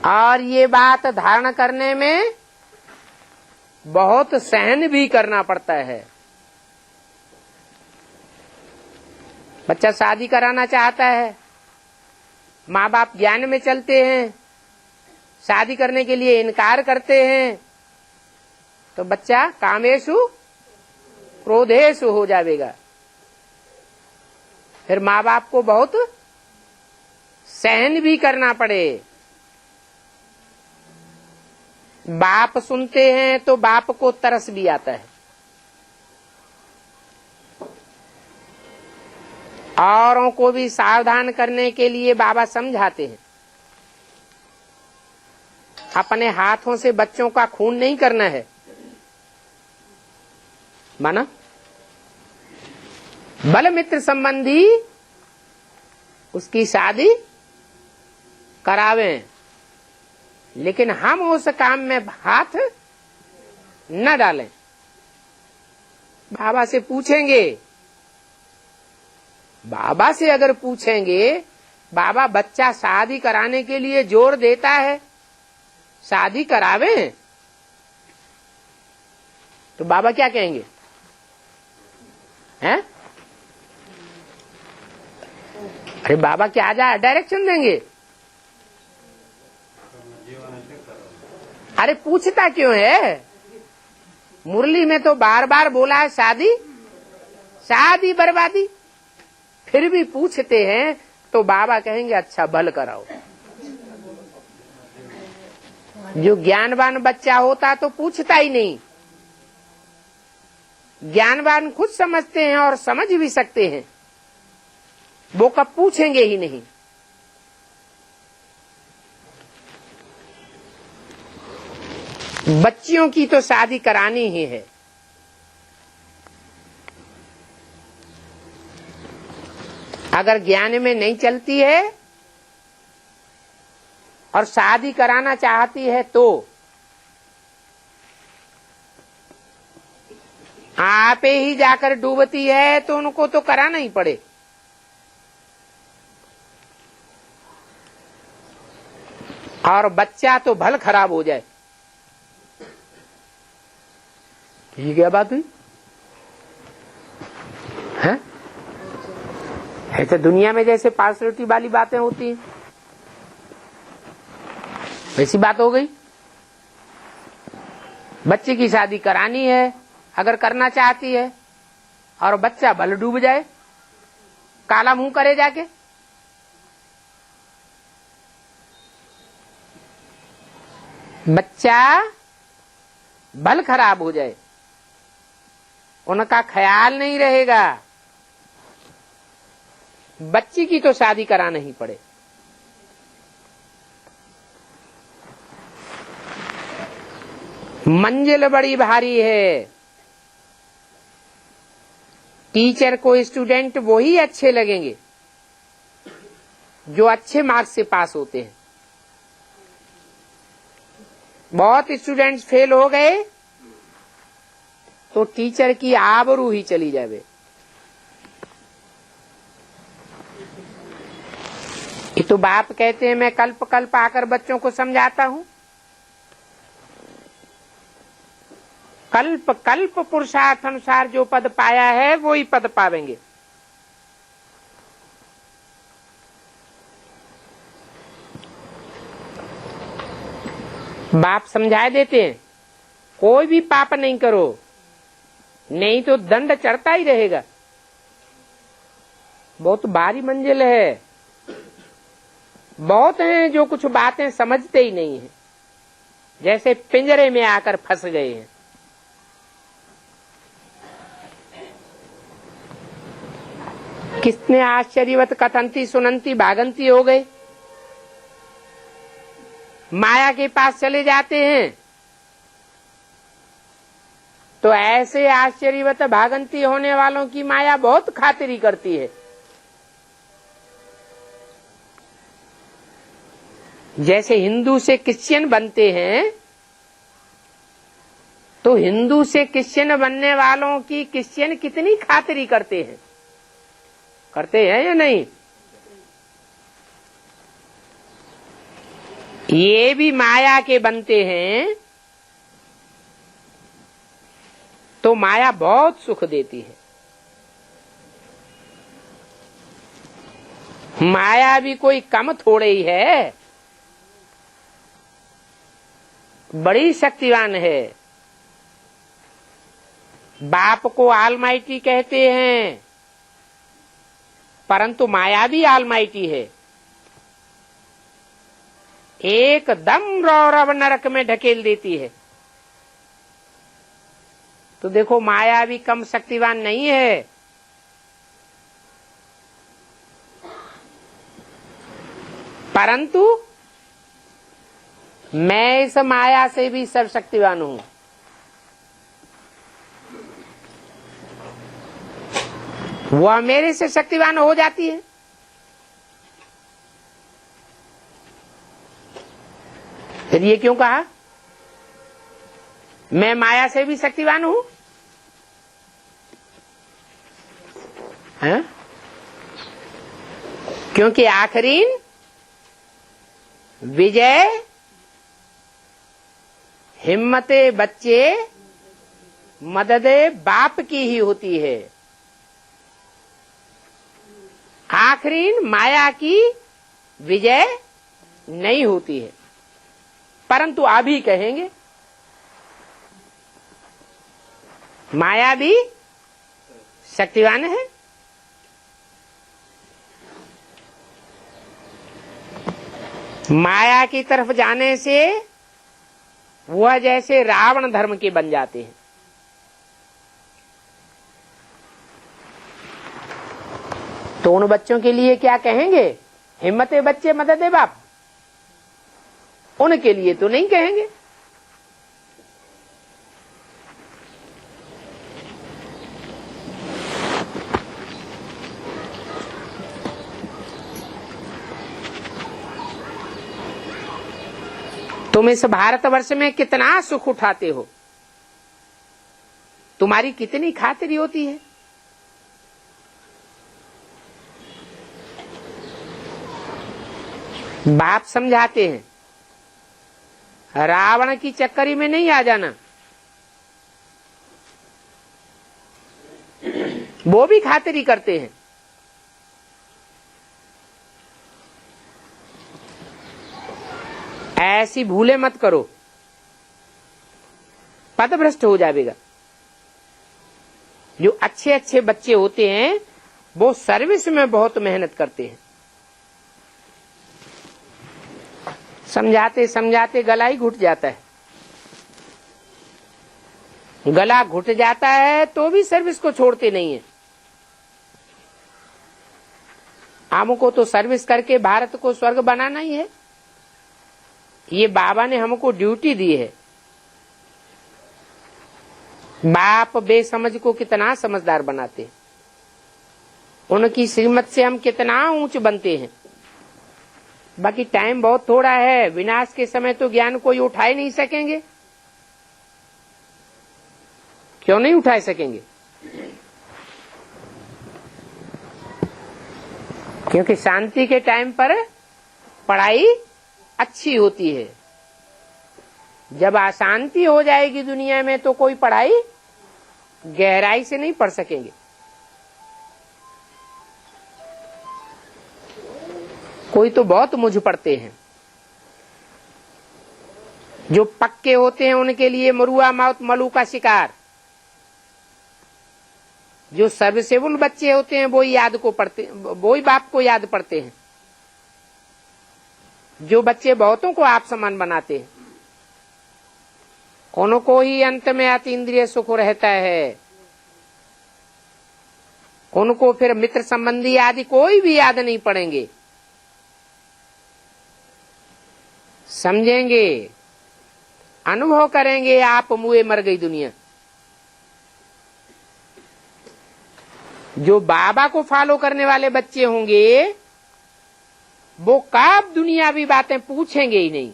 और ये बात धारण करने में बहुत सहन भी करना पड़ता है। बच्चा शादी कराना चाहता है, माँ बाप ज्ञान में चलते हैं, शादी करने के लिए इनकार करते हैं तो बच्चा कामेशु क्रोधेशु हो जाएगा। फिर माँ बाप को बहुत सहन भी करना पड़े। बाप सुनते हैं तो बाप को तरस भी आता है। औरों को भी सावधान करने के लिए बाबा समझाते हैं। अपने हाथों से बच्चों का खून नहीं करना है, माना बल मित्र संबंधी उसकी शादी करावें, लेकिन हम उस काम में हाथ न डालें। बाबा से पूछेंगे, बाबा से अगर पूछेंगे, बाबा बच्चा शादी कराने के लिए जोर देता है, शादी करावें, तो बाबा क्या कहेंगे? हैं? अरे बाबा क्या डायरेक्शन देंगे? अरे पूछता क्यों है? मुरली में तो बार बार बोला है शादी शादी बर्बादी, फिर भी पूछते हैं तो बाबा कहेंगे अच्छा भल कराओ। जो ज्ञानवान बच्चा होता तो पूछता ही नहीं। ज्ञानवान खुद समझते हैं और समझ भी सकते हैं, वो कब पूछेंगे ही नहीं। बच्चियों की तो शादी करानी ही है। अगर ज्ञान में नहीं चलती है और शादी कराना चाहती है तो आप ही जाकर डूबती है तो उनको तो कराना ही पड़े। और बच्चा तो भल खराब हो जाए। ये क्या बात हुई है? ऐसे दुनिया में जैसे पार्शलिटी वाली बातें होती हैं, वैसी बात हो गई। बच्चे की शादी करानी है, अगर करना चाहती है और बच्चा भल डूब जाए, काला मुंह करे जाके, बच्चा भल खराब हो जाए, उनका ख्याल नहीं रहेगा। बच्ची की तो शादी कराना ही पड़े। मंजिल बड़ी भारी है। टीचर को स्टूडेंट वो ही अच्छे लगेंगे जो अच्छे मार्क्स से पास होते हैं। बहुत स्टूडेंट्स फेल हो गए तो टीचर की आबरू ही चली जावे। ये तो बाप कहते हैं मैं कल्प कल्प आकर बच्चों को समझाता हूं। कल्प कल्प पुरुषार्थ अनुसार जो पद पाया है वो ही पद पावेंगे। बाप समझा देते हैं कोई भी पाप नहीं करो, नहीं तो दंड चढ़ता ही रहेगा। बहुत भारी मंजिल है। बहुत हैं जो कुछ बातें समझते ही नहीं हैं, जैसे पिंजरे में आकर फंस गए हैं। कितने आश्चर्यवत कथंती सुनंती भागंती हो गए, माया के पास चले जाते हैं। तो ऐसे आश्चर्यवत भागंती होने वालों की माया बहुत खातिरी करती है। जैसे हिंदू से क्रिश्चियन बनते हैं तो हिंदू से क्रिश्चियन बनने वालों की क्रिश्चियन कितनी खातिरी करते हैं, करते हैं या नहीं? ये भी माया के बनते हैं तो माया बहुत सुख देती है। माया भी कोई कम थोड़े ही है। बड़ी शक्तिवान है। बाप को ऑलमाइटी कहते हैं, परंतु माया भी ऑलमाइटी है। एकदम रौरव नरक में ढकेल देती है। तो देखो, माया भी कम शक्तिवान नहीं है। परंतु मैं इस माया से भी सर्वशक्तिवान हूं। वह मेरे से शक्तिवान हो जाती है। फिर ये क्यों कहा मैं माया से भी शक्तिवान हूं? क्योंकि आखिरीन विजय हिम्मते बच्चे मददे बाप की ही होती है। आखिरीन माया की विजय नहीं होती है। परंतु अभी कहेंगे माया भी शक्तिवान है। माया की तरफ जाने से वह जैसे रावण धर्म के बन जाते हैं। तो उन बच्चों के लिए क्या कहेंगे? हिम्मते बच्चे मदद है बाप। उनके लिए तो नहीं कहेंगे। तुम इस भारतवर्ष में कितना सुख उठाते हो, तुम्हारी कितनी खातिरी होती है। बाप समझाते हैं रावण की चक्करी में नहीं आ जाना। वो भी खातिरी करते हैं। ऐसी भूले मत करो, पथभ्रष्ट हो जाएगा। जो अच्छे अच्छे बच्चे होते हैं वो सर्विस में बहुत मेहनत करते हैं। समझाते समझाते गला ही घुट जाता है। गला घुट जाता है तो भी सर्विस को छोड़ते नहीं है। हमको तो सर्विस करके भारत को स्वर्ग बनाना ही है। ये बाबा ने हमको ड्यूटी दी है। बाप बेसमझ को कितना समझदार बनाते हैं। उनकी श्रीमत से हम कितना ऊंच बनते हैं। बाकी टाइम बहुत थोड़ा है। विनाश के समय तो ज्ञान कोई उठा ही नहीं सकेंगे। क्यों नहीं उठा सकेंगे? क्योंकि शांति के टाइम पर पढ़ाई अच्छी होती है। जब अशांति हो जाएगी दुनिया में तो कोई पढ़ाई गहराई से नहीं पढ़ सकेंगे। कोई तो बहुत मुझ पढ़ते हैं। जो पक्के होते हैं उनके लिए मरुआ मौत मलू का शिकार। जो सर्विसेबल बच्चे होते हैं वो याद को पढ़ते, वो ही बाप को याद पढ़ते हैं। जो बच्चे बहुतों को आप समान बनाते हैं उनको ही अंत में अतीन्द्रिय सुख रहता है। उनको फिर मित्र संबंधी आदि कोई भी याद नहीं पड़ेंगे। समझेंगे, अनुभव करेंगे आप मुए मर गई दुनिया। जो बाबा को फॉलो करने वाले बच्चे होंगे वो कब दुनियावी बातें पूछेंगे ही नहीं।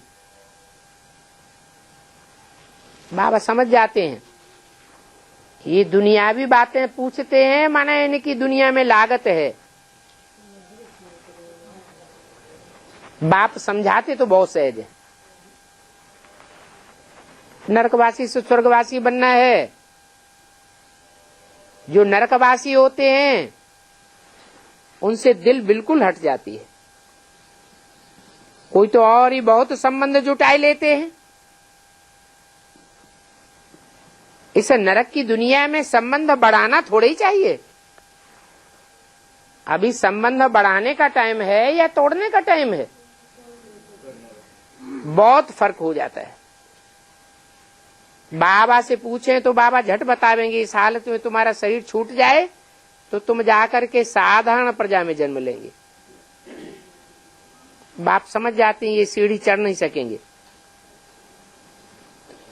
बाबा समझ जाते हैं ये दुनियावी बातें पूछते हैं माने इनकी दुनिया में लागत है। बाप समझाते तो बहुत सहज है। नरकवासी से स्वर्गवासी बनना है। जो नरकवासी होते हैं उनसे दिल बिल्कुल हट जाती है। कोई तो और ही बहुत संबंध जुटाई लेते हैं। इस नरक की दुनिया में संबंध बढ़ाना थोड़े ही चाहिए। अभी संबंध बढ़ाने का टाइम है या तोड़ने का टाइम है? बहुत फर्क हो जाता है। बाबा से पूछें तो बाबा झट बतावेंगे इस हालत में तुम्हारा शरीर छूट जाए तो तुम जाकर के साधारण प्रजा में जन्म लेंगे। बाप समझ जाते हैं ये सीढ़ी चढ़ नहीं सकेंगे।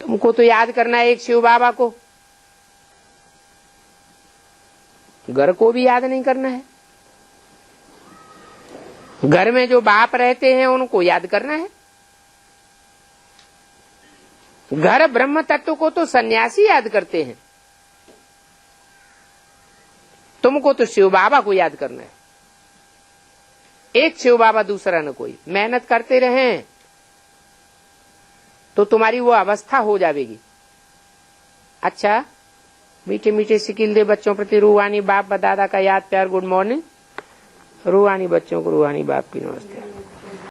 तुमको तो याद करना है एक शिव बाबा को, घर को भी याद नहीं करना है। घर में जो बाप रहते हैं उनको याद करना है। घर ब्रह्म तत्व को तो सन्यासी याद करते हैं, तुमको तो शिव बाबा को याद करना है। एक शिव बाबा दूसरा न कोई। मेहनत करते रहें तो तुम्हारी वो अवस्था हो जाएगी। अच्छा, मीठे मीठे सिकिल दे बच्चों प्रति रूहानी बाप दादा का याद प्यार गुड मॉर्निंग। रूहानी बच्चों को रूहानी बाप की नमस्ते।